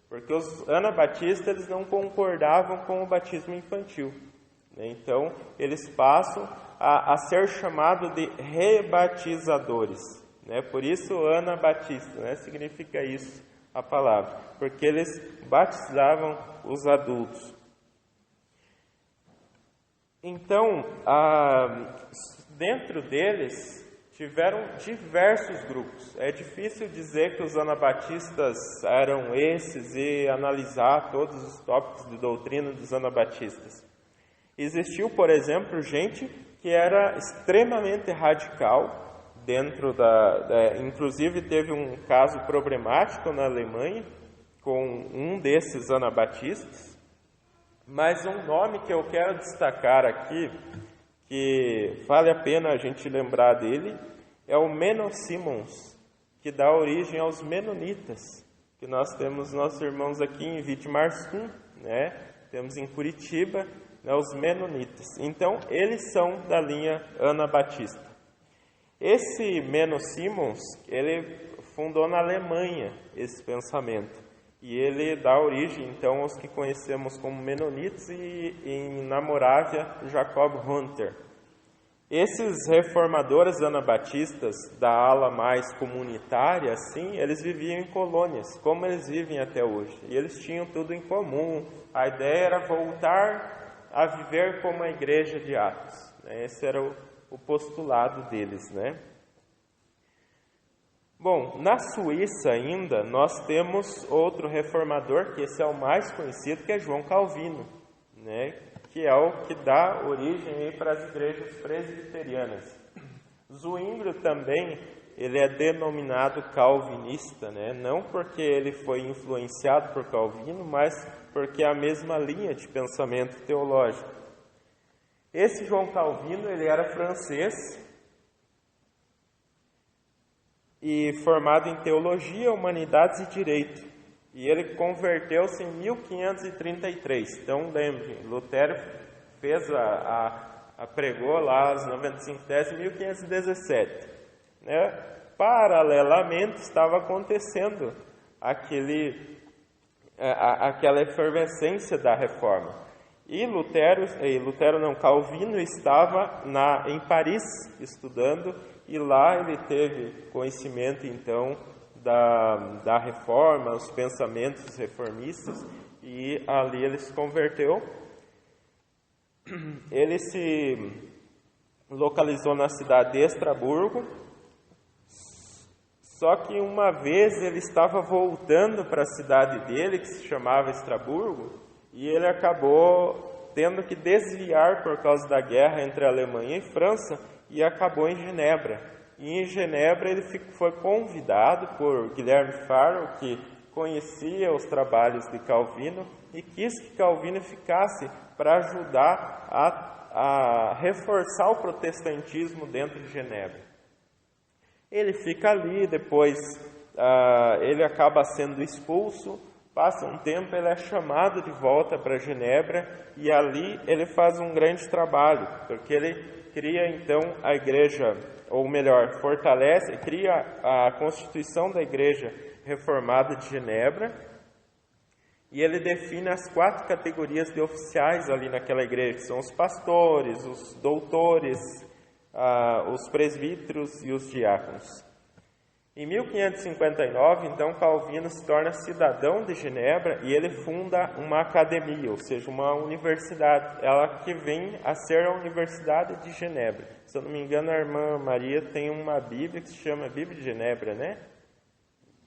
Speaker 2: Porque os anabatistas eles não concordavam com o batismo infantil. Então, eles passam a ser chamados de rebatizadores. Por isso, anabatista, significa isso a palavra. Porque eles batizavam os adultos. Então, dentro deles, tiveram diversos grupos. É difícil dizer que os anabatistas eram esses e analisar todos os tópicos de doutrina dos anabatistas. Existiu, por exemplo, gente que era extremamente radical, inclusive teve um caso problemático na Alemanha com um desses anabatistas. Mas um nome que eu quero destacar aqui, que vale a pena a gente lembrar dele, é o Menno Simons, que dá origem aos Menonitas, que nós temos nossos irmãos aqui em Vitimarsum, temos em Curitiba, os Menonitas. Então, eles são da linha anabatista. Esse Menno Simons, ele fundou na Alemanha esse pensamento, e ele dá origem, então, aos que conhecemos como Menonitas e na Morávia, Jacob Hunter. Esses reformadores anabatistas da ala mais comunitária, assim, eles viviam em colônias, como eles vivem até hoje. E eles tinham tudo em comum. A ideia era voltar a viver como a igreja de Atos. Esse era o postulado deles, Bom, na Suíça ainda, nós temos outro reformador, que esse é o mais conhecido, que é João Calvino, que é o que dá origem aí para as igrejas presbiterianas. Zwinglio também, ele é denominado calvinista, não porque ele foi influenciado por Calvino, mas porque é a mesma linha de pensamento teológico. Esse João Calvino, ele era francês e formado em teologia, humanidades e direito. E ele converteu-se em 1533. Então, lembre, Lutero fez pregou lá as 95 teses em 1517. Paralelamente, estava acontecendo aquela efervescência da reforma. E Calvino estava em Paris estudando, e lá ele teve conhecimento, então, da reforma, os pensamentos reformistas, e ali ele se converteu. Ele se localizou na cidade de Estraburgo, só que uma vez ele estava voltando para a cidade dele, que se chamava Estraburgo, e ele acabou tendo que desviar por causa da guerra entre a Alemanha e França e acabou em Genebra. E em Genebra ele foi convidado por Guilherme Farel, que conhecia os trabalhos de Calvino e quis que Calvino ficasse para ajudar a reforçar o protestantismo dentro de Genebra. Ele fica ali, depois ele acaba sendo expulso, passa um tempo, ele é chamado de volta para Genebra e ali ele faz um grande trabalho, porque ele cria então a igreja, ou melhor, cria a constituição da igreja reformada de Genebra, e ele define as 4 categorias de oficiais ali naquela igreja, que são os pastores, os doutores, os presbíteros e os diáconos. Em 1559, então, Calvino se torna cidadão de Genebra e ele funda uma academia, ou seja, uma universidade, ela que vem a ser a Universidade de Genebra. Se eu não me engano, a irmã Maria tem uma Bíblia que se chama Bíblia de Genebra, né?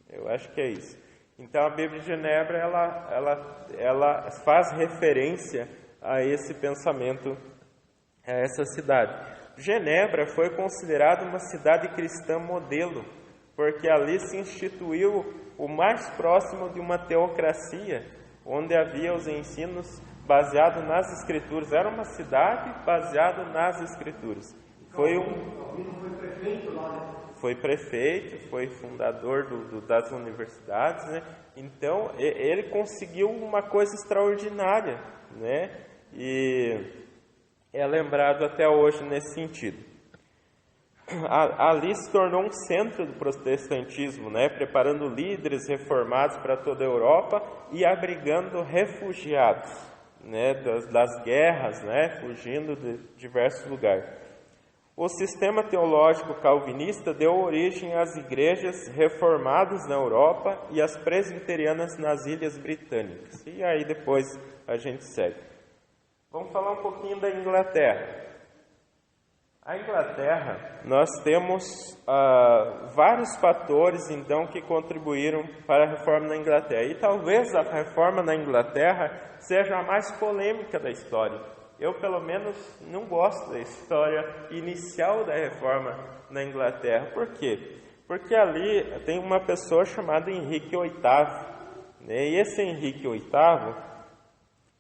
Speaker 2: Eu acho que é isso. Então, a Bíblia de Genebra, ela faz referência a esse pensamento, a essa cidade. Genebra foi considerada uma cidade cristã modelo, porque ali se instituiu o mais próximo de uma teocracia, onde havia os ensinos baseados nas Escrituras. Era uma cidade baseada nas Escrituras. Foi prefeito lá, né? Foi prefeito, foi fundador das universidades, né? Então, ele conseguiu uma coisa extraordinária, né? E é lembrado até hoje nesse sentido. Ali se tornou um centro do protestantismo, né? Preparando líderes reformados para toda a Europa e abrigando refugiados, né? das guerras, né? Fugindo de diversos lugares. O sistema teológico calvinista deu origem às igrejas reformadas na Europa e às presbiterianas nas Ilhas Britânicas. E aí depois a gente segue. Vamos falar um pouquinho da Inglaterra. A Inglaterra, nós temos vários fatores, então, que contribuíram para a reforma na Inglaterra. E talvez a reforma na Inglaterra seja a mais polêmica da história. Eu, pelo menos, não gosto da história inicial da reforma na Inglaterra. Por quê? Porque ali tem uma pessoa chamada Henrique VIII. Né? E esse Henrique VIII,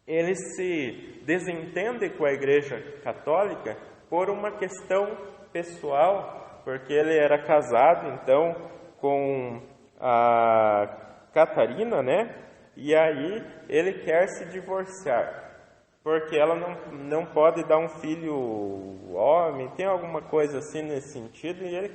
Speaker 2: ele se desentende com a Igreja Católica por uma questão pessoal, porque ele era casado, então, com a Catarina, né? E aí ele quer se divorciar, porque ela não pode dar um filho homem, tem alguma coisa assim nesse sentido, e ele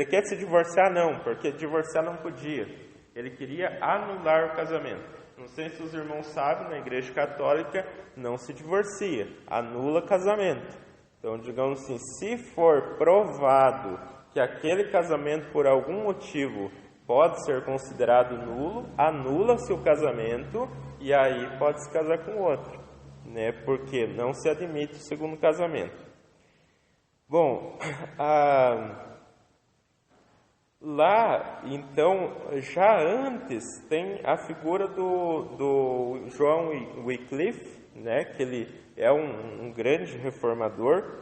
Speaker 2: quer se divorciar não, porque divorciar não podia. Ele queria anular o casamento. Não sei se os irmãos sabem, na Igreja Católica não se divorcia, anula casamento. Então, digamos assim, se for provado que aquele casamento por algum motivo pode ser considerado nulo, anula-se o casamento e aí pode se casar com outro, né? Porque não se admite o segundo casamento. Bom, lá, então, já antes tem a figura do John Wycliffe, né? Que ele é um grande reformador,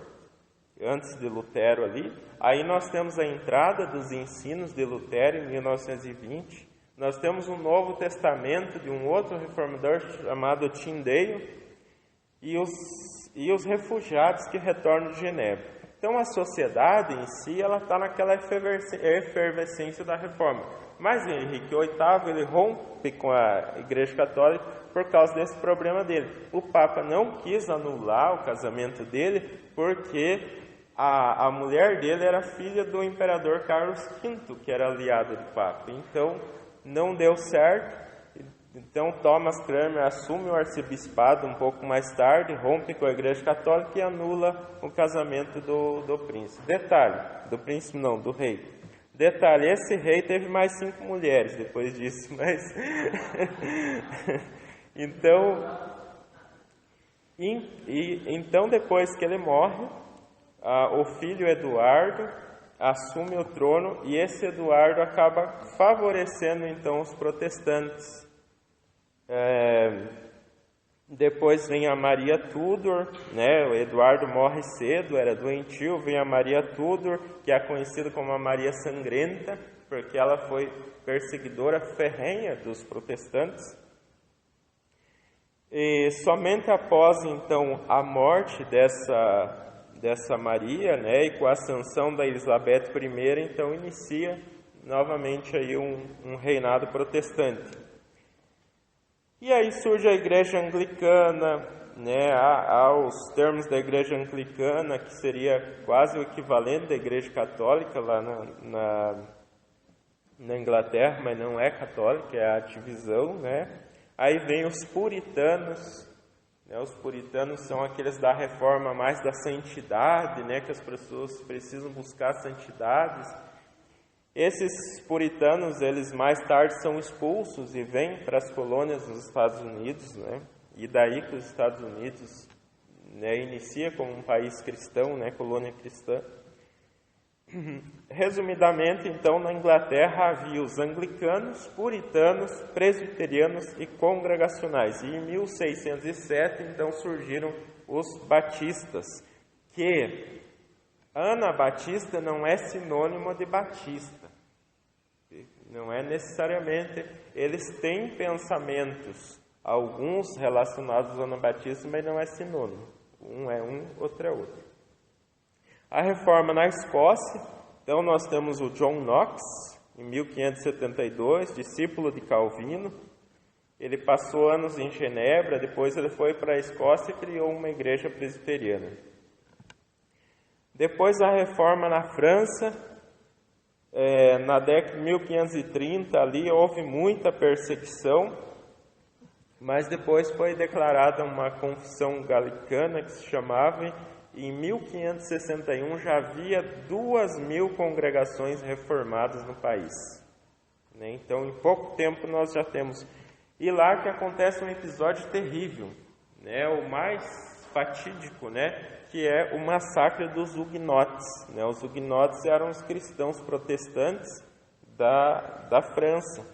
Speaker 2: antes de Lutero ali. Aí nós temos a entrada dos ensinos de Lutero em 1920. Nós temos um Novo Testamento de um outro reformador chamado Tyndale e os refugiados que retornam de Genebra. Então a sociedade em si, ela está naquela efervescência da reforma. Mas Henrique VIII, ele rompe com a Igreja Católica por causa desse problema dele. O Papa não quis anular o casamento dele porque a mulher dele era filha do imperador Carlos V, que era aliado do Papa. Então, não deu certo. Então, Thomas Cranmer assume o arcebispado um pouco mais tarde, rompe com a Igreja Católica e anula o casamento do príncipe. Detalhe, do príncipe não, do rei. Detalhe, esse rei teve mais 5 mulheres depois disso, mas... Então, depois que ele morre, o filho Eduardo assume o trono e esse Eduardo acaba favorecendo então os protestantes. Depois vem a Maria Tudor, né? O Eduardo morre cedo, era doentio. Vem a Maria Tudor, que é conhecida como a Maria Sangrenta, porque ela foi perseguidora ferrenha dos protestantes. E somente após, então, a morte dessa Maria, né, e com a ascensão da Elizabeth I, então inicia novamente aí um reinado protestante. E aí surge a Igreja Anglicana, né, aos termos da Igreja Anglicana, que seria quase o equivalente da Igreja Católica lá na Inglaterra, mas não é católica, é a divisão, né? Aí vem os puritanos, né? Os puritanos são aqueles da reforma mais da santidade, né? Que as pessoas precisam buscar santidades. Esses puritanos, eles mais tarde são expulsos e vêm para as colônias nos Estados Unidos, né? E daí que os Estados Unidos, né, inicia como um país cristão, né? Colônia cristã. Resumidamente, então, na Inglaterra havia os anglicanos, puritanos, presbiterianos e congregacionais. E em 1607, então, surgiram os batistas, que Anabatista não é sinônimo de batista. Não é necessariamente. Eles têm pensamentos, alguns relacionados ao anabatismo, mas não é sinônimo. Um é um, outro é outro. A reforma na Escócia, então nós temos o John Knox, em 1572, discípulo de Calvino. Ele passou anos em Genebra, depois ele foi para a Escócia e criou uma igreja presbiteriana. Depois a reforma na França, na década de 1530, ali houve muita perseguição, mas depois foi declarada uma confissão galicana que se chamava. Em 1561 já havia 2.000 congregações reformadas no país. Né? Então, em pouco tempo nós já temos. E lá que acontece um episódio terrível, né? O mais fatídico, né? Que é o massacre dos huguenotes. Né? Os huguenotes eram os cristãos protestantes da França,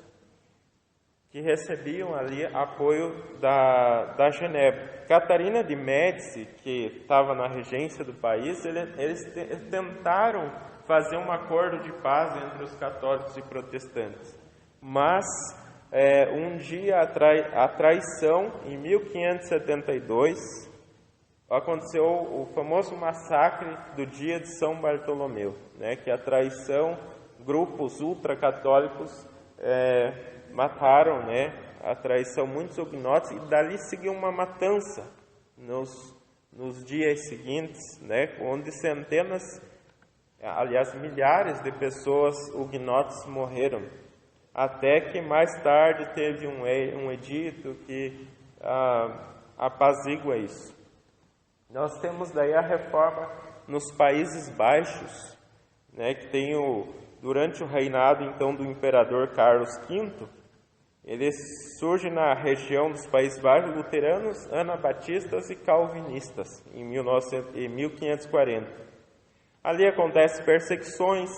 Speaker 2: que recebiam ali apoio da Genebra. Catarina de Médici, que estava na regência do país, eles tentaram fazer um acordo de paz entre os católicos e protestantes. Mas, um dia a traição, em 1572, aconteceu o famoso massacre do dia de São Bartolomeu, né, que a traição, grupos ultracatólicos mataram, né, a traição muitos huguenotes, e dali seguiu uma matança nos dias seguintes, né, onde centenas, aliás milhares de pessoas huguenotes morreram, até que mais tarde teve um edito que apazigua isso. Nós temos daí a reforma nos Países Baixos, né, que tem durante o reinado então do imperador Carlos V, ele surge na região dos Países Baixos luteranos, anabatistas e calvinistas, em 1540. Ali acontecem perseguições,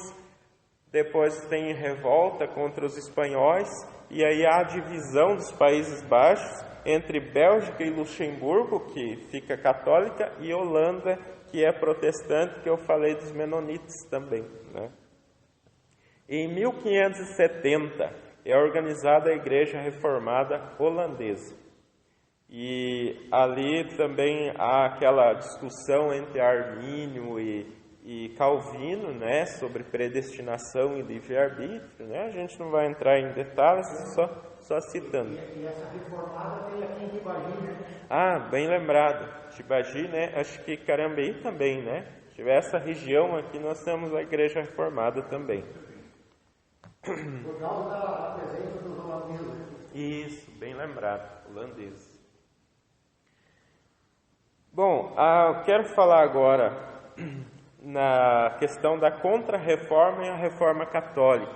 Speaker 2: depois tem revolta contra os espanhóis, e aí há a divisão dos Países Baixos entre Bélgica e Luxemburgo, que fica católica, e Holanda, que é protestante, que eu falei dos menonitas também, né? Em 1570 é organizada a Igreja Reformada Holandesa. E ali também há aquela discussão entre Armínio e Calvino, né, sobre predestinação e livre-arbítrio, né? A gente não vai entrar em detalhes, só citando.
Speaker 1: E essa reformada tem aqui em Tibagi, né?
Speaker 2: Ah, bem lembrado. Tibagi, né? Acho que Carambeí também, né? Se tiver essa região aqui, nós temos a Igreja Reformada também.
Speaker 1: Por causa da presença dos holandeses.
Speaker 2: Isso, bem lembrado, holandês. Bom, eu quero falar agora na questão da contra-reforma e a reforma católica,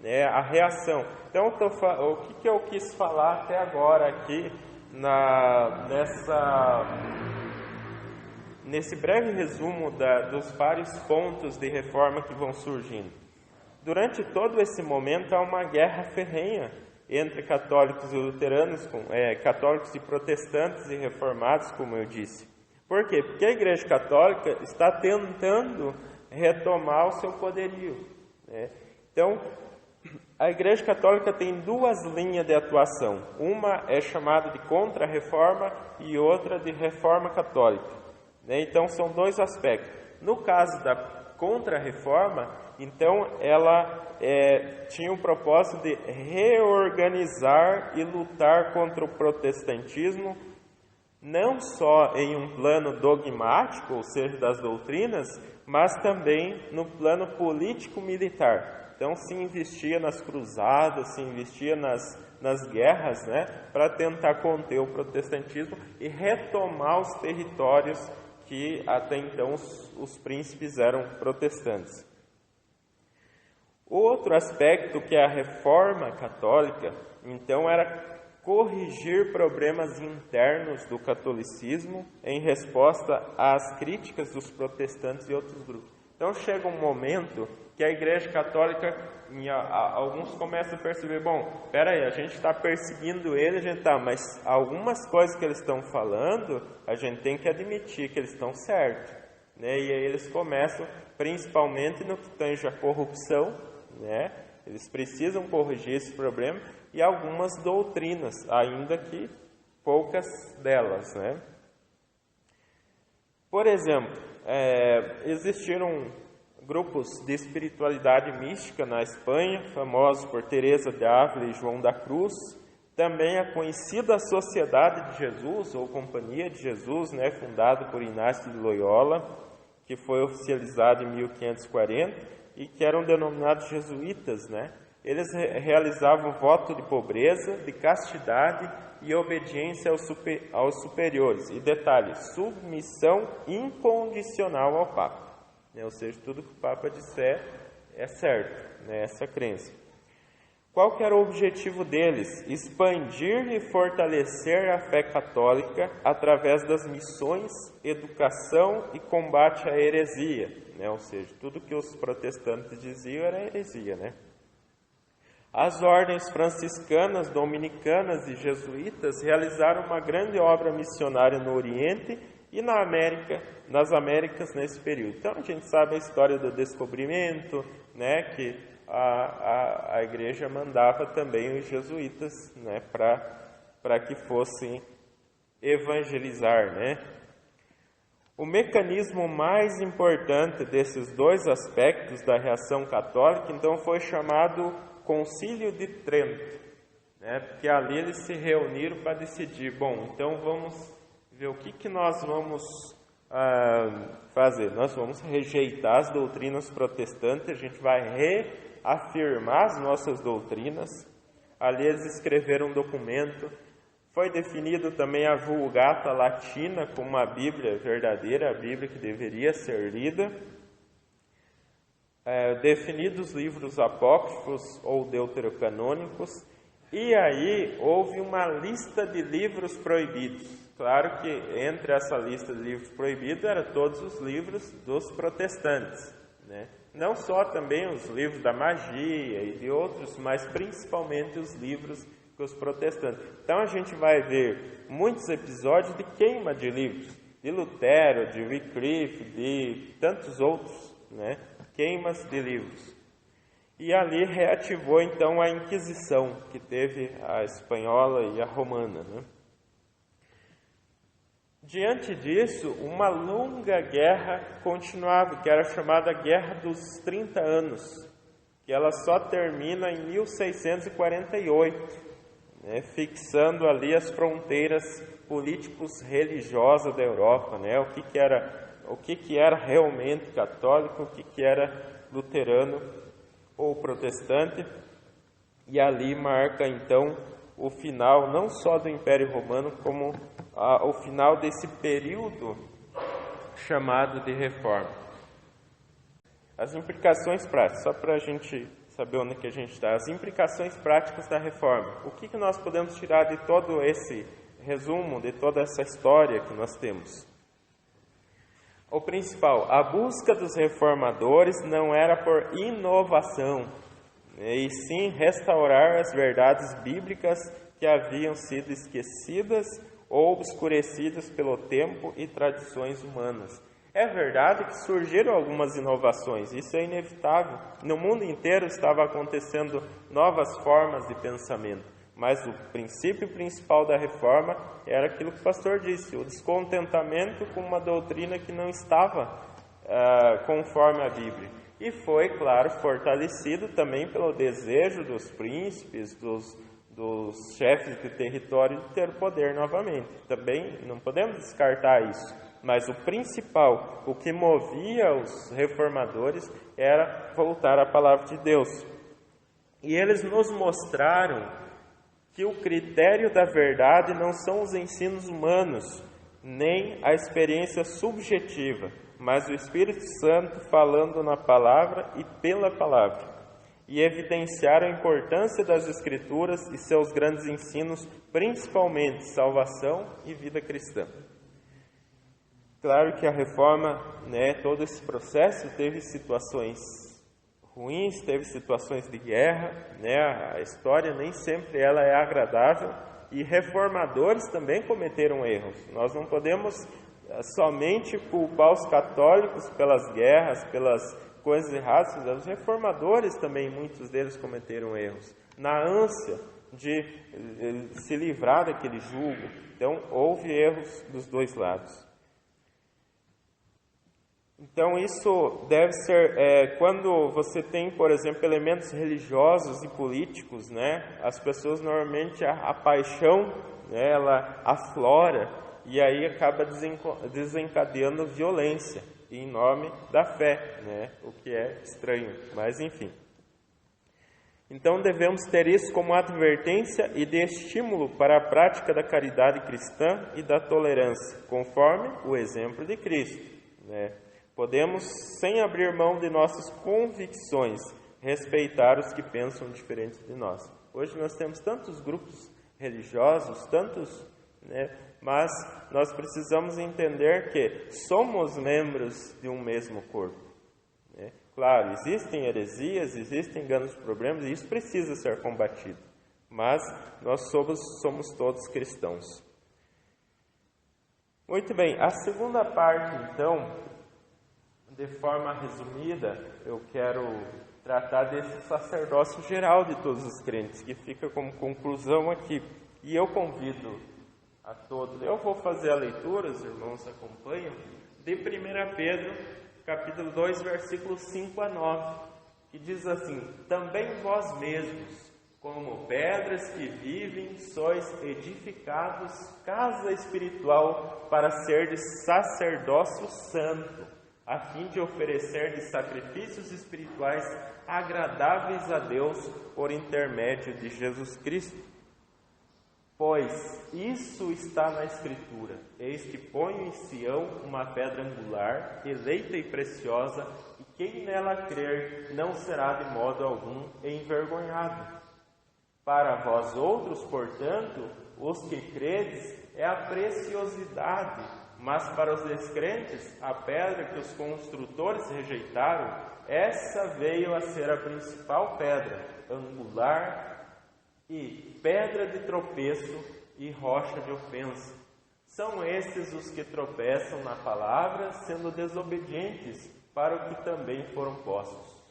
Speaker 2: né, a reação. Então, o que eu quis falar até agora aqui, nesse breve resumo dos vários pontos de reforma que vão surgindo. Durante todo esse momento há uma guerra ferrenha entre católicos e luteranos, católicos e protestantes e reformados, como eu disse. Por quê? Porque a Igreja Católica está tentando retomar o seu poderio, né? Então, a Igreja Católica tem duas linhas de atuação. Uma é chamada de Contra-Reforma e outra de Reforma Católica, né? Então, são dois aspectos. No caso da Contra-Reforma, então, ela tinha o propósito de reorganizar e lutar contra o protestantismo, não só em um plano dogmático, ou seja, das doutrinas, mas também no plano político-militar. Então, se investia nas cruzadas, se investia nas guerras, né, para tentar conter o protestantismo e retomar os territórios que até então os príncipes eram protestantes. Outro aspecto que é a reforma católica, então, era corrigir problemas internos do catolicismo em resposta às críticas dos protestantes e outros grupos. Então, chega um momento que a Igreja Católica, alguns começam a perceber, bom, peraí, a gente está perseguindo ele, mas algumas coisas que eles estão falando, a gente tem que admitir que eles estão certos, né? E aí eles começam, principalmente no que tange a corrupção, né? Eles precisam corrigir esse problema e algumas doutrinas, ainda que poucas delas, né? Por exemplo, existiram grupos de espiritualidade mística na Espanha, famosos por Teresa de Ávila e João da Cruz, também a conhecida Sociedade de Jesus, ou Companhia de Jesus, né, fundada por Inácio de Loyola, que foi oficializada em 1540, e que eram denominados jesuítas, né? Eles realizavam voto de pobreza, de castidade e obediência aos superiores. E detalhe, submissão incondicional ao Papa, né? Ou seja, tudo que o Papa disser é certo, né? Essa crença. Qual que era o objetivo deles? Expandir e fortalecer a fé católica através das missões, educação e combate à heresia, né? Ou seja, tudo que os protestantes diziam era heresia, né? As ordens franciscanas, dominicanas e jesuítas realizaram uma grande obra missionária no Oriente e nas Américas nesse período. Então, a gente sabe a história do descobrimento, né, que a igreja mandava também os jesuítas, né, para que fossem evangelizar, né? O mecanismo mais importante desses dois aspectos da reação católica, então, foi chamado Concílio de Trento, né? Porque ali eles se reuniram para decidir, bom, então vamos ver o que nós vamos fazer. Nós vamos rejeitar as doutrinas protestantes, a gente vai reafirmar as nossas doutrinas. Ali eles escreveram um documento. Foi definido também a Vulgata Latina como uma Bíblia verdadeira, a Bíblia que deveria ser lida. Definidos os livros apócrifos ou deuterocanônicos, e aí houve uma lista de livros proibidos. Claro que entre essa lista de livros proibidos eram todos os livros dos protestantes, né? Não só também os livros da magia e de outros, mas principalmente os livros que os protestantes. Então a gente vai ver muitos episódios de queima de livros, de Lutero, de Wycliffe, de tantos outros, né? Queimas de livros. E ali reativou então a Inquisição, que teve a espanhola e a romana, né? Diante disso, uma longa guerra continuava, que era chamada Guerra dos 30 Anos, que ela só termina em 1648, né? Fixando ali as fronteiras políticos-religiosas da Europa, né? O que era realmente católico, o que era luterano ou protestante, e ali marca então o final não só do Império Romano, como o final desse período chamado de Reforma. As implicações práticas, só para a gente saber onde que a gente está, as implicações práticas da Reforma. O que nós podemos tirar de todo esse resumo, de toda essa história que nós temos? O principal, a busca dos reformadores não era por inovação, e sim restaurar as verdades bíblicas que haviam sido esquecidas ou obscurecidas pelo tempo e tradições humanas. É verdade que surgiram algumas inovações, isso é inevitável. No mundo inteiro estava acontecendo novas formas de pensamento, mas o princípio principal da reforma era aquilo que o pastor disse, o descontentamento com uma doutrina que não estava conforme a Bíblia. E foi, claro, fortalecido também pelo desejo dos príncipes, dos chefes de território de ter poder novamente. Também não podemos descartar isso. Mas o principal, o que movia os reformadores, era voltar à palavra de Deus. E eles nos mostraram que o critério da verdade não são os ensinos humanos, nem a experiência subjetiva, mas o Espírito Santo falando na palavra e pela palavra. E evidenciaram a importância das Escrituras e seus grandes ensinos, principalmente salvação e vida cristã. Claro que a reforma, todo esse processo teve situações ruins, teve situações de guerra, a história nem sempre ela é agradável, e reformadores também cometeram erros. Nós não podemos somente culpar os católicos pelas guerras, pelas coisas erradas, os reformadores também, muitos deles cometeram erros, na ânsia de se livrar daquele jugo. Então, houve erros dos dois lados. Então, isso deve ser, quando você tem, por exemplo, elementos religiosos e políticos, as pessoas normalmente, a paixão, ela aflora e aí acaba desencadeando violência em nome da fé, o que é estranho, mas enfim. Então, devemos ter isso como advertência e de estímulo para a prática da caridade cristã e da tolerância, conforme o exemplo de Cristo, Podemos, sem abrir mão de nossas convicções, respeitar os que pensam diferente de nós. Hoje nós temos tantos grupos religiosos, mas nós precisamos entender que somos membros de um mesmo corpo. Claro, existem heresias, existem grandes problemas, e isso precisa ser combatido. Mas nós somos todos cristãos. Muito bem, a segunda parte, então, de forma resumida, eu quero tratar desse sacerdócio geral de todos os crentes, que fica como conclusão aqui. E eu convido a todos, eu vou fazer a leitura, os irmãos acompanham, de 1 Pedro, capítulo 2, versículos 5 a 9, que diz assim: também vós mesmos, como pedras que vivem, sois edificados casa espiritual para serdes sacerdócio santo, a fim de oferecer de sacrifícios espirituais agradáveis a Deus por intermédio de Jesus Cristo. Pois isso está na Escritura: eis que ponho em Sião uma pedra angular, eleita e preciosa, e quem nela crer não será de modo algum envergonhado. Para vós outros, portanto, os que credes, é a preciosidade, mas para os descrentes, a pedra que os construtores rejeitaram, essa veio a ser a principal pedra, angular e pedra de tropeço e rocha de ofensa. São estes os que tropeçam na palavra, sendo desobedientes para o que também foram postos.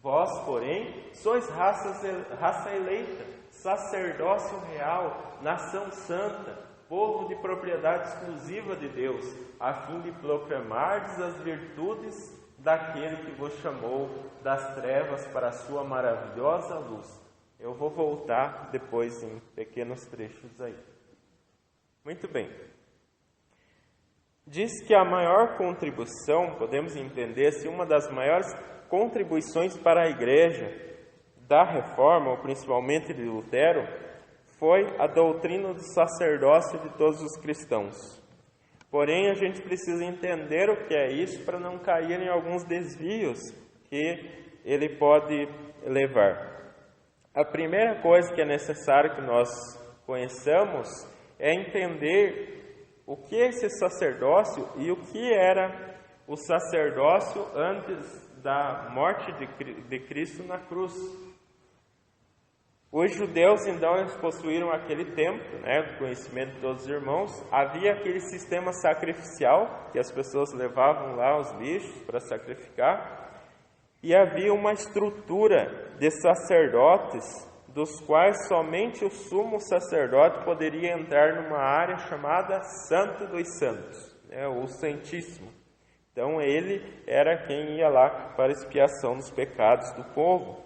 Speaker 2: Vós, porém, sois raça eleita, sacerdócio real, nação santa, povo de propriedade exclusiva de Deus, a fim de proclamardes as virtudes daquele que vos chamou das trevas para a sua maravilhosa luz. Eu vou voltar depois em pequenos trechos aí. Muito bem. Diz que a maior contribuição, podemos entender se uma das maiores contribuições para a igreja da Reforma, ou principalmente de Lutero, foi a doutrina do sacerdócio de todos os cristãos. Porém, a gente precisa entender o que é isso para não cair em alguns desvios que ele pode levar. A primeira coisa que é necessário que nós conheçamos é entender o que é esse sacerdócio e o que era o sacerdócio antes da morte de Cristo na cruz. Os judeus, então, eles possuíram aquele templo, né, do conhecimento de todos os irmãos. Havia aquele sistema sacrificial, que as pessoas levavam lá os bichos para sacrificar. E havia uma estrutura de sacerdotes, dos quais somente o sumo sacerdote poderia entrar numa área chamada Santo dos Santos, né, ou Santíssimo. Então, ele era quem ia lá para a expiação dos pecados do povo.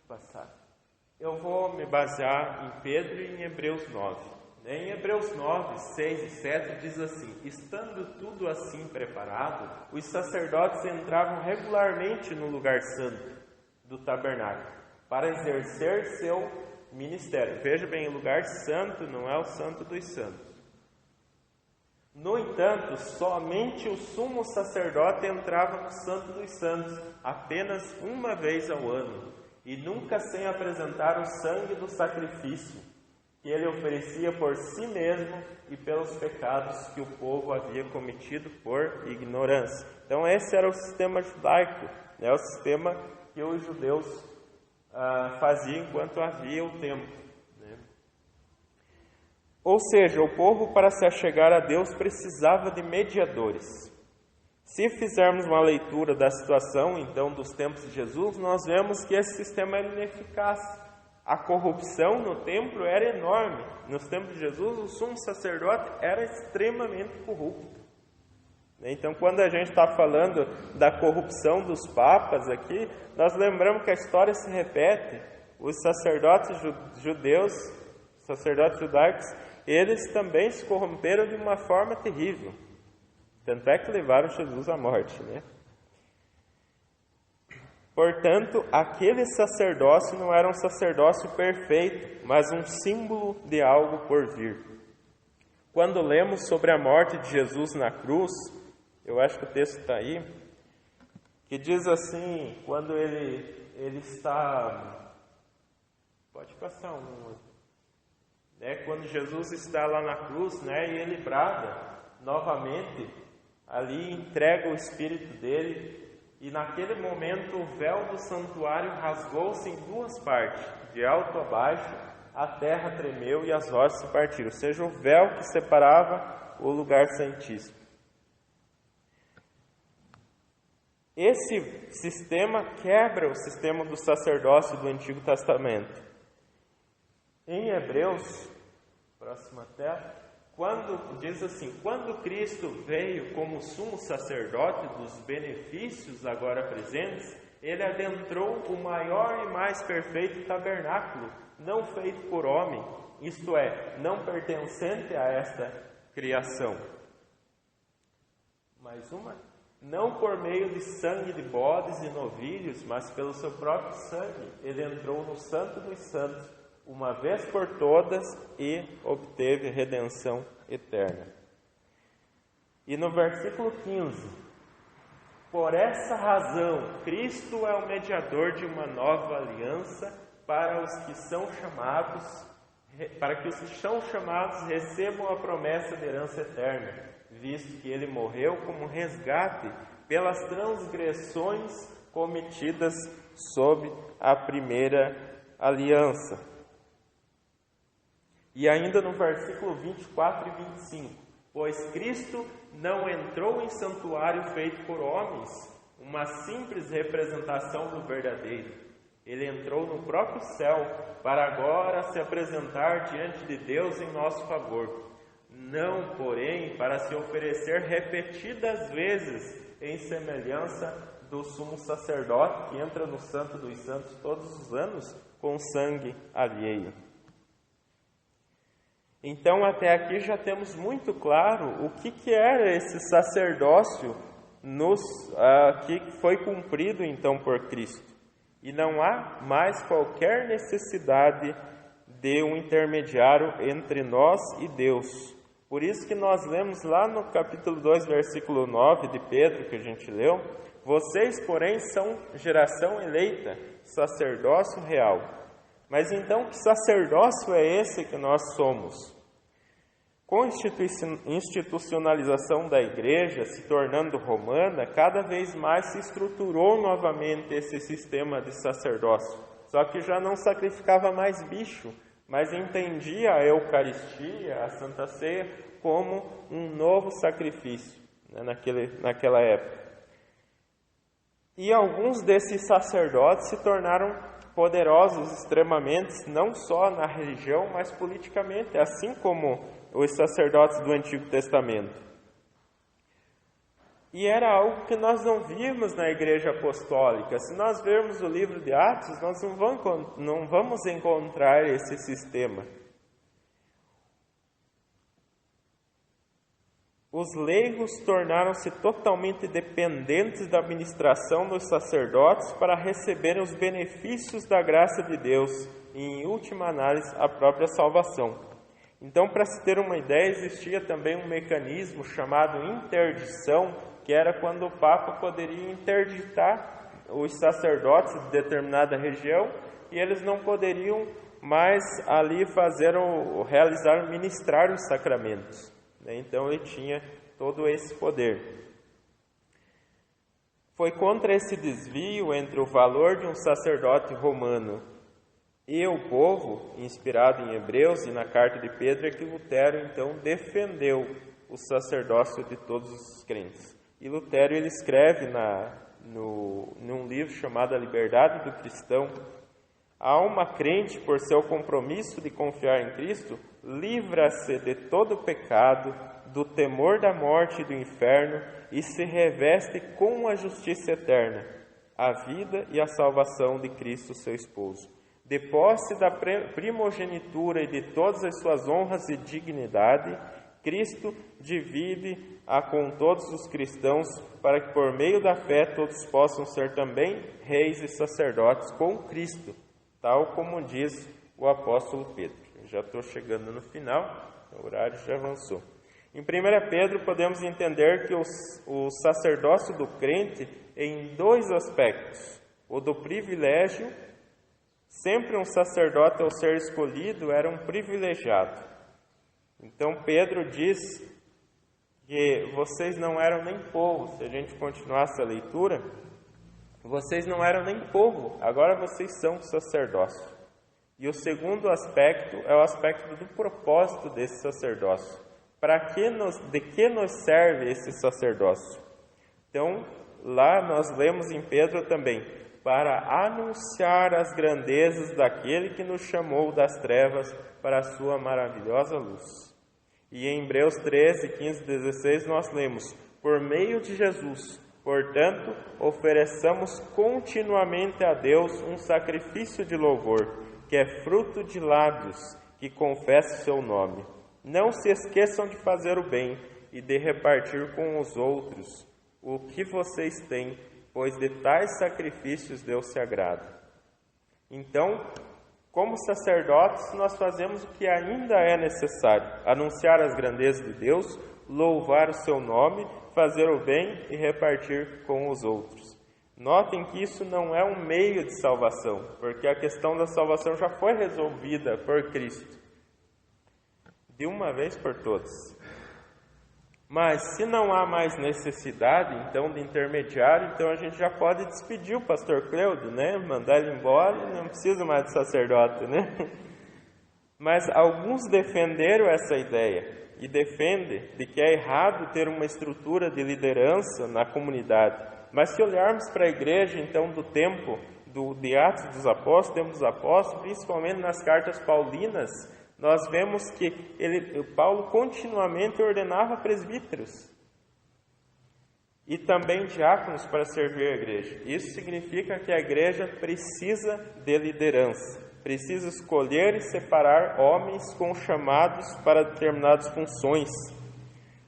Speaker 2: Passar. Eu vou me basear em Pedro e em Hebreus 9. Em Hebreus 9, 6 e 7 diz assim: estando tudo assim preparado, os sacerdotes entravam regularmente no lugar santo do tabernáculo para exercer seu ministério. Veja bem, o lugar santo não é o santo dos santos. No entanto, somente o sumo sacerdote entrava no santo dos santos apenas uma vez ao ano, e nunca sem apresentar o sangue do sacrifício, que ele oferecia por si mesmo e pelos pecados que o povo havia cometido por ignorância. Então esse era o sistema judaico, né, o sistema que os judeus faziam enquanto havia o templo. Né? Ou seja, o povo, para se achegar a Deus, precisava de mediadores. Se fizermos uma leitura da situação, então, dos tempos de Jesus, nós vemos que esse sistema era ineficaz. A corrupção no templo era enorme. Nos tempos de Jesus, o sumo sacerdote era extremamente corrupto. Então, quando a gente está falando da corrupção dos papas aqui, nós lembramos que a história se repete. Os sacerdotes judeus, sacerdotes judaicos, eles também se corromperam de uma forma terrível. Tanto é que levaram Jesus à morte, né? Portanto, aquele sacerdócio não era um sacerdócio perfeito, mas um símbolo de algo por vir. Quando lemos sobre a morte de Jesus na cruz, eu acho que o texto está aí, que diz assim, quando ele está... Pode passar um... Quando Jesus está lá na cruz, né, e ele brada novamente... Ali entrega o espírito dele, e naquele momento o véu do santuário rasgou-se em duas partes, de alto a baixo, a terra tremeu e as rochas se partiram, ou seja, o véu que separava o lugar santíssimo. Esse sistema quebra o sistema do sacerdócio do Antigo Testamento. Em Hebreus, próxima tela, diz assim, quando Cristo veio como sumo sacerdote dos benefícios agora presentes, ele adentrou o maior e mais perfeito tabernáculo, não feito por homem, isto é, não pertencente a esta criação. Mais uma? Não por meio de sangue de bodes e novilhos, mas pelo seu próprio sangue, ele entrou no Santo dos Santos, uma vez por todas, e obteve redenção eterna. E no versículo 15, por essa razão, Cristo é o mediador de uma nova aliança para os que são chamados, para que os que são chamados recebam a promessa de herança eterna, visto que ele morreu como resgate pelas transgressões cometidas sob a primeira aliança. E ainda no versículo 24 e 25, pois Cristo não entrou em santuário feito por homens, uma simples representação do verdadeiro. Ele entrou no próprio céu, para agora se apresentar diante de Deus em nosso favor. Não, porém, para se oferecer repetidas vezes em semelhança do sumo sacerdote que entra no Santo dos Santos todos os anos com sangue alheio. Então, até aqui já temos muito claro o que era esse sacerdócio que foi cumprido então por Cristo. E não há mais qualquer necessidade de um intermediário entre nós e Deus. Por isso que nós lemos lá no capítulo 2, versículo 9 de Pedro, que a gente leu, vocês, porém, são geração eleita, sacerdócio real. Mas então, que sacerdócio é esse que nós somos? Com a institucionalização da igreja se tornando romana, cada vez mais se estruturou novamente esse sistema de sacerdócio. Só que já não sacrificava mais bicho, mas entendia a Eucaristia, a Santa Ceia, como um novo sacrifício, né, naquela época. E alguns desses sacerdotes se tornaram poderosos extremamente, não só na religião, mas politicamente, assim como os sacerdotes do Antigo Testamento. E era algo que nós não vimos na Igreja Apostólica. Se nós vermos o livro de Atos, nós não vamos encontrar esse sistema. Os leigos tornaram-se totalmente dependentes da administração dos sacerdotes para receberem os benefícios da graça de Deus e, em última análise, a própria salvação. Então, para se ter uma ideia, existia também um mecanismo chamado interdição, que era quando o Papa poderia interditar os sacerdotes de determinada região e eles não poderiam mais ali ministrar os sacramentos. Então ele tinha todo esse poder. Foi contra esse desvio entre o valor de um sacerdote romano e o povo, inspirado em Hebreus e na carta de Pedro, é que Lutero então defendeu o sacerdócio de todos os crentes. E Lutero ele escreve num livro chamado A Liberdade do Cristão: a alma crente, por seu compromisso de confiar em Cristo, livra-se de todo pecado, do temor da morte e do inferno e se reveste com a justiça eterna, a vida e a salvação de Cristo, seu esposo. De posse da primogenitura e de todas as suas honras e dignidade, Cristo divide-a com todos os cristãos, para que por meio da fé todos possam ser também reis e sacerdotes com Cristo, tal como diz o apóstolo Pedro. Eu já estou chegando no final, o horário já avançou. Em 1 Pedro podemos entender que o sacerdócio do crente em dois aspectos: o do privilégio. Sempre um sacerdote, ao ser escolhido, era um privilegiado. Então Pedro diz que vocês não eram nem povo. Se a gente continuasse a leitura, vocês não eram nem povo, agora vocês são sacerdócio. E o segundo aspecto é o aspecto do propósito desse sacerdócio. De que nos serve esse sacerdócio? Então, lá nós lemos em Pedro também: para anunciar as grandezas daquele que nos chamou das trevas para a sua maravilhosa luz. E em Hebreus 13, 15 e 16 nós lemos: por meio de Jesus, portanto, ofereçamos continuamente a Deus um sacrifício de louvor, que é fruto de lábios que confessam o seu nome. Não se esqueçam de fazer o bem e de repartir com os outros o que vocês têm, pois de tais sacrifícios Deus se agrada. Então, como sacerdotes, nós fazemos o que ainda é necessário: anunciar as grandezas de Deus, louvar o seu nome, fazer o bem e repartir com os outros. Notem que isso não é um meio de salvação, porque a questão da salvação já foi resolvida por Cristo, de uma vez por todas. Mas se não há mais necessidade, então, de intermediário, então a gente já pode despedir o pastor Cleudo, né? Mandar ele embora, não precisa mais de sacerdote, né? Mas alguns defenderam essa ideia e defendem de que é errado ter uma estrutura de liderança na comunidade. Mas se olharmos para a igreja, então, do tempo de Atos dos Apóstolos, tempo dos Apóstolos, principalmente nas cartas paulinas, nós vemos que Paulo continuamente ordenava presbíteros e também diáconos para servir a igreja. Isso significa que a igreja precisa de liderança, precisa escolher e separar homens com chamados para determinadas funções.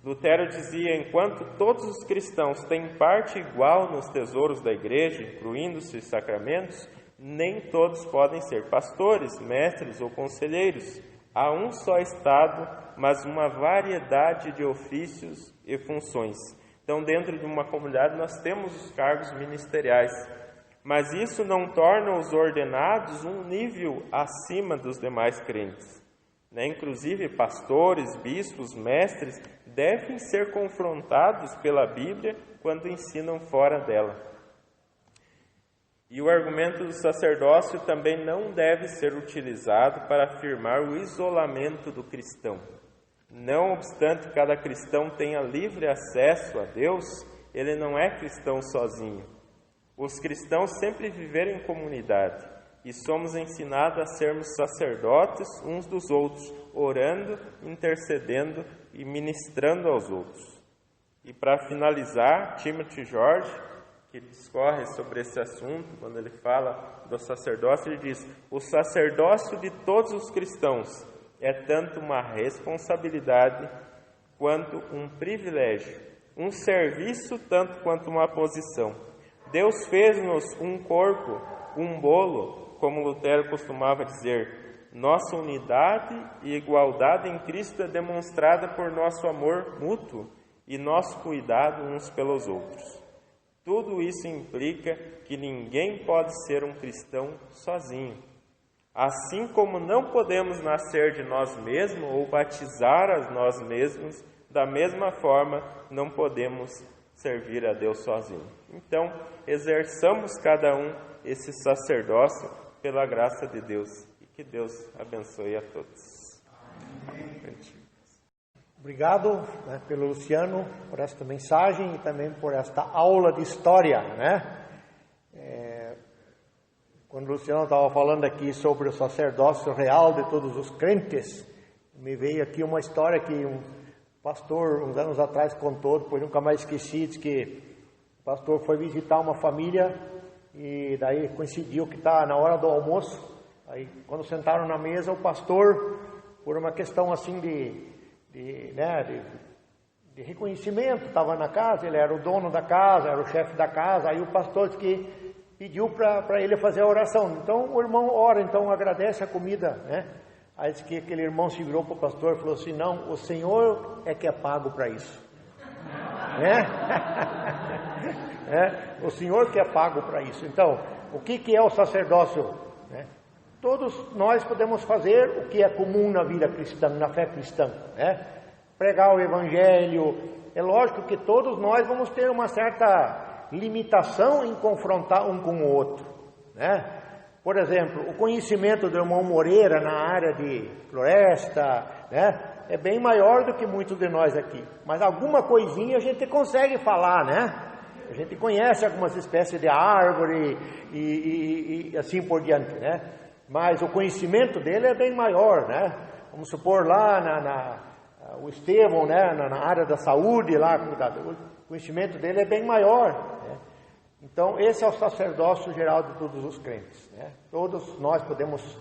Speaker 2: Lutero dizia: enquanto todos os cristãos têm parte igual nos tesouros da igreja, incluindo-se os sacramentos, nem todos podem ser pastores, mestres ou conselheiros. Há um só Estado, mas uma variedade de ofícios e funções. Então, dentro de uma comunidade, nós temos os cargos ministeriais, mas isso não torna os ordenados um nível acima dos demais crentes. né? Inclusive, pastores, bispos, mestres devem ser confrontados pela Bíblia quando ensinam fora dela. E o argumento do sacerdócio também não deve ser utilizado para afirmar o isolamento do cristão. Não obstante cada cristão tenha livre acesso a Deus, ele não é cristão sozinho. Os cristãos sempre viveram em comunidade e somos ensinados a sermos sacerdotes uns dos outros, orando, intercedendo e ministrando aos outros. E para finalizar, Timothy George, que discorre sobre esse assunto, quando ele fala do sacerdócio, ele diz: o sacerdócio de todos os cristãos é tanto uma responsabilidade quanto um privilégio, um serviço tanto quanto uma posição. Deus fez-nos um corpo, um bolo, como Lutero costumava dizer. Nossa unidade e igualdade em Cristo é demonstrada por nosso amor mútuo e nosso cuidado uns pelos outros. Tudo isso implica que ninguém pode ser um cristão sozinho. Assim como não podemos nascer de nós mesmos ou batizar a nós mesmos, da mesma forma não podemos servir a Deus sozinho. Então, exerçamos cada um esse sacerdócio pela graça de Deus. E que Deus abençoe a todos.
Speaker 1: Obrigado, pelo Luciano, por esta mensagem e também por esta aula de história, né? Quando o Luciano estava falando aqui sobre o sacerdócio real de todos os crentes, me veio aqui uma história que um pastor, uns anos atrás, contou, depois nunca mais esqueci, diz que o pastor foi visitar uma família e daí coincidiu que está na hora do almoço. Aí, quando sentaram na mesa, o pastor, por uma questão assim de reconhecimento, estava na casa, ele era o dono da casa, era o chefe da casa, aí o pastor disse que pediu para ele fazer a oração. Então o irmão ora, então agradece a comida, né? Aí disse que aquele irmão se virou para o pastor e falou assim: não, o Senhor é que é pago para isso, né? O Senhor que é pago para isso. Então, o que é o sacerdócio, né? Todos nós podemos fazer o que é comum na vida cristã, na fé cristã, né? Pregar o Evangelho. É lógico que todos nós vamos ter uma certa limitação em confrontar um com o outro, né? Por exemplo, o conhecimento do irmão Moreira na área de floresta, né, é bem maior do que muitos de nós aqui, mas alguma coisinha a gente consegue falar, né? A gente conhece algumas espécies de árvore e assim por diante, né? Mas o conhecimento dele é bem maior, né? Vamos supor lá o Estevão, né, na área da saúde, lá, o conhecimento dele é bem maior, né? Então, esse é o sacerdócio geral de todos os crentes, né? Todos nós podemos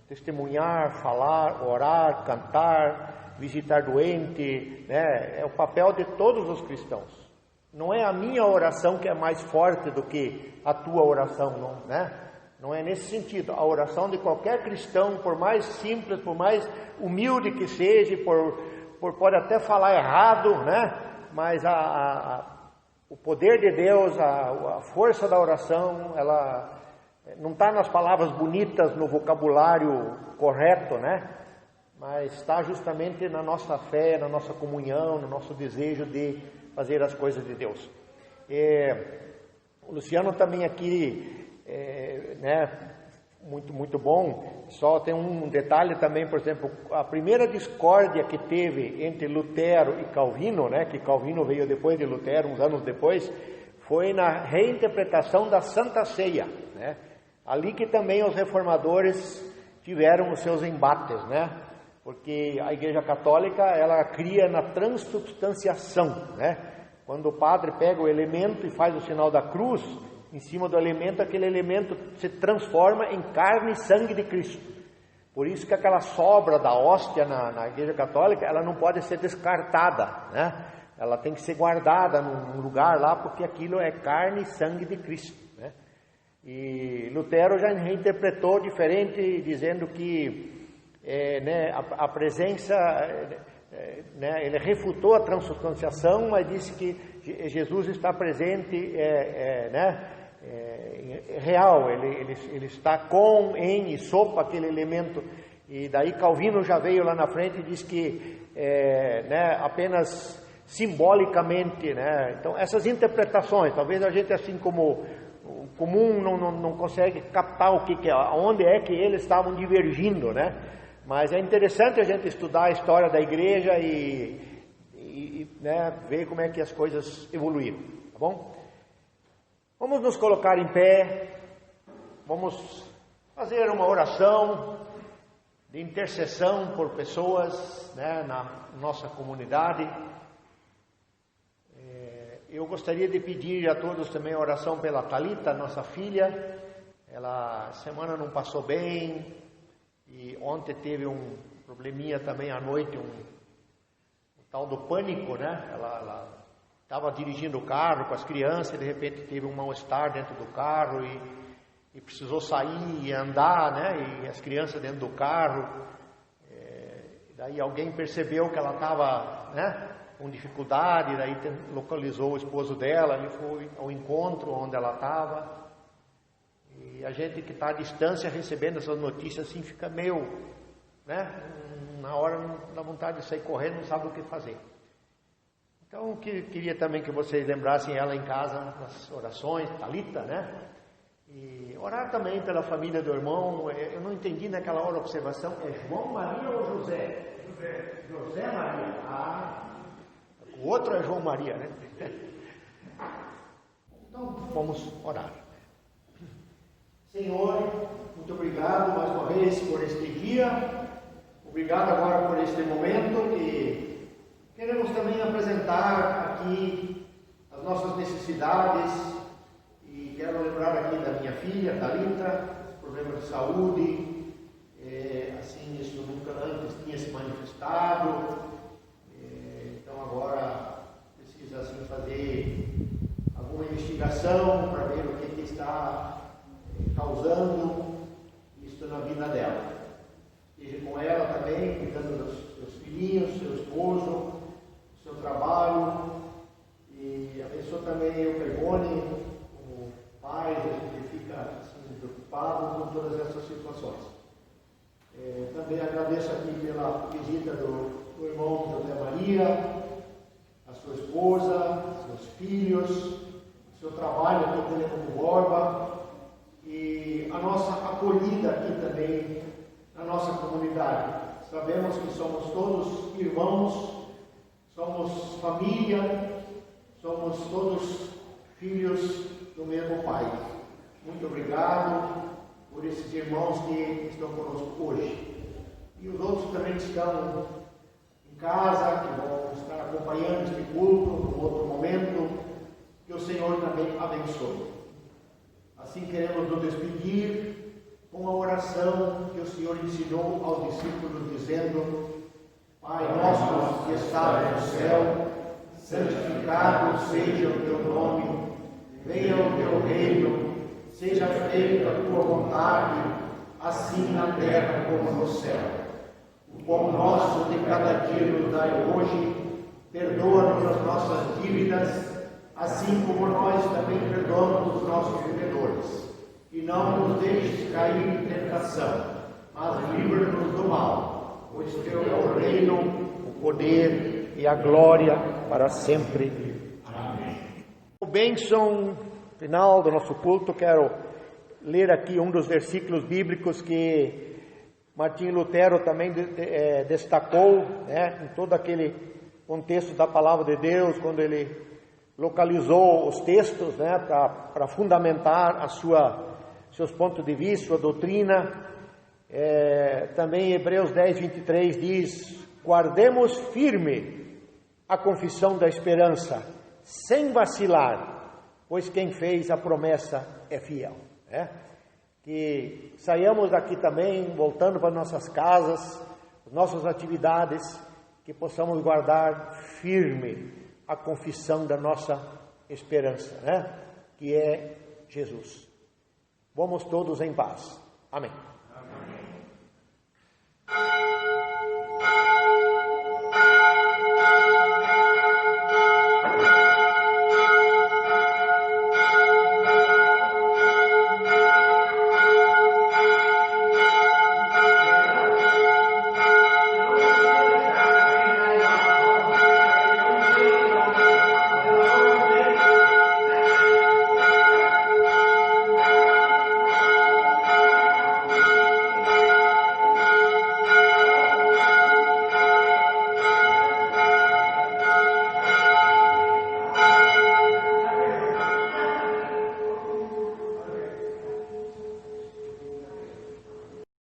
Speaker 1: testemunhar, falar, orar, cantar, visitar doente, né? É o papel de todos os cristãos. Não é a minha oração que é mais forte do que a tua oração, não, né? Não é nesse sentido. A oração de qualquer cristão, por mais simples, por mais humilde que seja, pode até falar errado, né? Mas o poder de Deus, a força da oração, ela não está nas palavras bonitas, no vocabulário correto, né? Mas está justamente na nossa fé, na nossa comunhão, no nosso desejo de fazer as coisas de Deus. O Luciano também aqui, né, muito bom. Só tem um detalhe também, por exemplo, a primeira discórdia que teve entre Lutero e Calvino, né, que Calvino veio depois de Lutero, uns anos depois, foi na reinterpretação da Santa Ceia, né? Ali que também os reformadores tiveram os seus embates, né? Porque a Igreja Católica, ela cria na transubstanciação, né? Quando o padre pega o elemento e faz o sinal da cruz em cima do elemento, aquele elemento se transforma em carne e sangue de Cristo. Por isso que aquela sobra da hóstia na Igreja Católica, ela não pode ser descartada, né? Ela tem que ser guardada num lugar lá, porque aquilo é carne e sangue de Cristo, né? E Lutero já reinterpretou diferente, dizendo que a presença, né, ele refutou a transubstanciação, mas disse que Jesus está presente, real, ele está com, em e sob aquele elemento. E daí Calvino já veio lá na frente e disse que apenas simbolicamente, né? Então essas interpretações, talvez a gente assim como comum não consegue captar o que é, onde é que eles estavam divergindo, né? Mas é interessante a gente estudar a história da igreja e ver como é que as coisas evoluíram, tá bom? Vamos nos colocar em pé, vamos fazer uma oração de intercessão por pessoas, né, na nossa comunidade. Eu gostaria de pedir a todos também a oração pela Thalita, nossa filha. Ela semana não passou bem e ontem teve um probleminha também à noite, um tal do pânico, né? Ela estava dirigindo o carro com as crianças e de repente teve um mal-estar dentro do carro e precisou sair e andar, né? E as crianças dentro do carro. Daí alguém percebeu que ela estava, né, com dificuldade, daí localizou o esposo dela, ele foi ao encontro onde ela estava. E a gente que está à distância recebendo essas notícias assim fica meio, né, na hora não dá vontade de sair correndo, não sabe o que fazer. Então queria também que vocês lembrassem ela em casa nas orações, Thalita, né? E orar também pela família do irmão. Eu não entendi naquela hora a observação, é João Maria ou José? José Maria. O outro é João Maria, né? Então vamos orar. Senhor, muito obrigado mais uma vez por este dia. Obrigado agora por este momento que queremos também apresentar aqui as nossas necessidades. E quero lembrar aqui da minha filha, Thalita, problemas de saúde. Assim, isso nunca antes tinha se manifestado. Então agora precisa assim fazer alguma investigação para ver o que está causando isso na vida dela. Esteja com ela também, cuidando dos seus filhinhos, seu esposo, do seu trabalho. E abençoa também o Pergone, como pai, a gente fica assim, preocupado com todas essas situações. Também agradeço aqui pela visita do irmão José Maria, a sua esposa, seus filhos, o seu trabalho aqui também como Borba e a nossa acolhida aqui também na nossa comunidade. Sabemos que somos todos irmãos, somos família, somos todos filhos do mesmo Pai. Muito obrigado por esses irmãos que estão conosco hoje. E os outros também que estão em casa, que vão estar acompanhando este culto num outro momento, que o Senhor também abençoe. Assim queremos nos despedir com a oração que o Senhor ensinou aos discípulos, dizendo: Pai nosso que estás no céu, santificado seja o teu nome, venha o teu reino, seja feita a tua vontade, assim na terra como no céu. O pão nosso de cada dia nos dai hoje, perdoa-nos as nossas dívidas, assim como nós também perdoamos os nossos devedores. E não nos deixes cair em tentação, mas livra-nos do mal, pois teu é o reino, o poder e a glória para sempre. Amém. O bênção final do nosso culto, quero ler aqui um dos versículos bíblicos que Martim Lutero também destacou, né, em todo aquele contexto da palavra de Deus, quando ele localizou os textos, né, para fundamentar seus pontos de vista, sua doutrina. Também Hebreus 10, 23 diz: guardemos firme a confissão da esperança, sem vacilar, pois quem fez a promessa é fiel. Que saiamos daqui também, voltando para nossas casas, nossas atividades, que possamos guardar firme a confissão da nossa esperança, que é Jesus. Vamos todos em paz. Amém. Amém.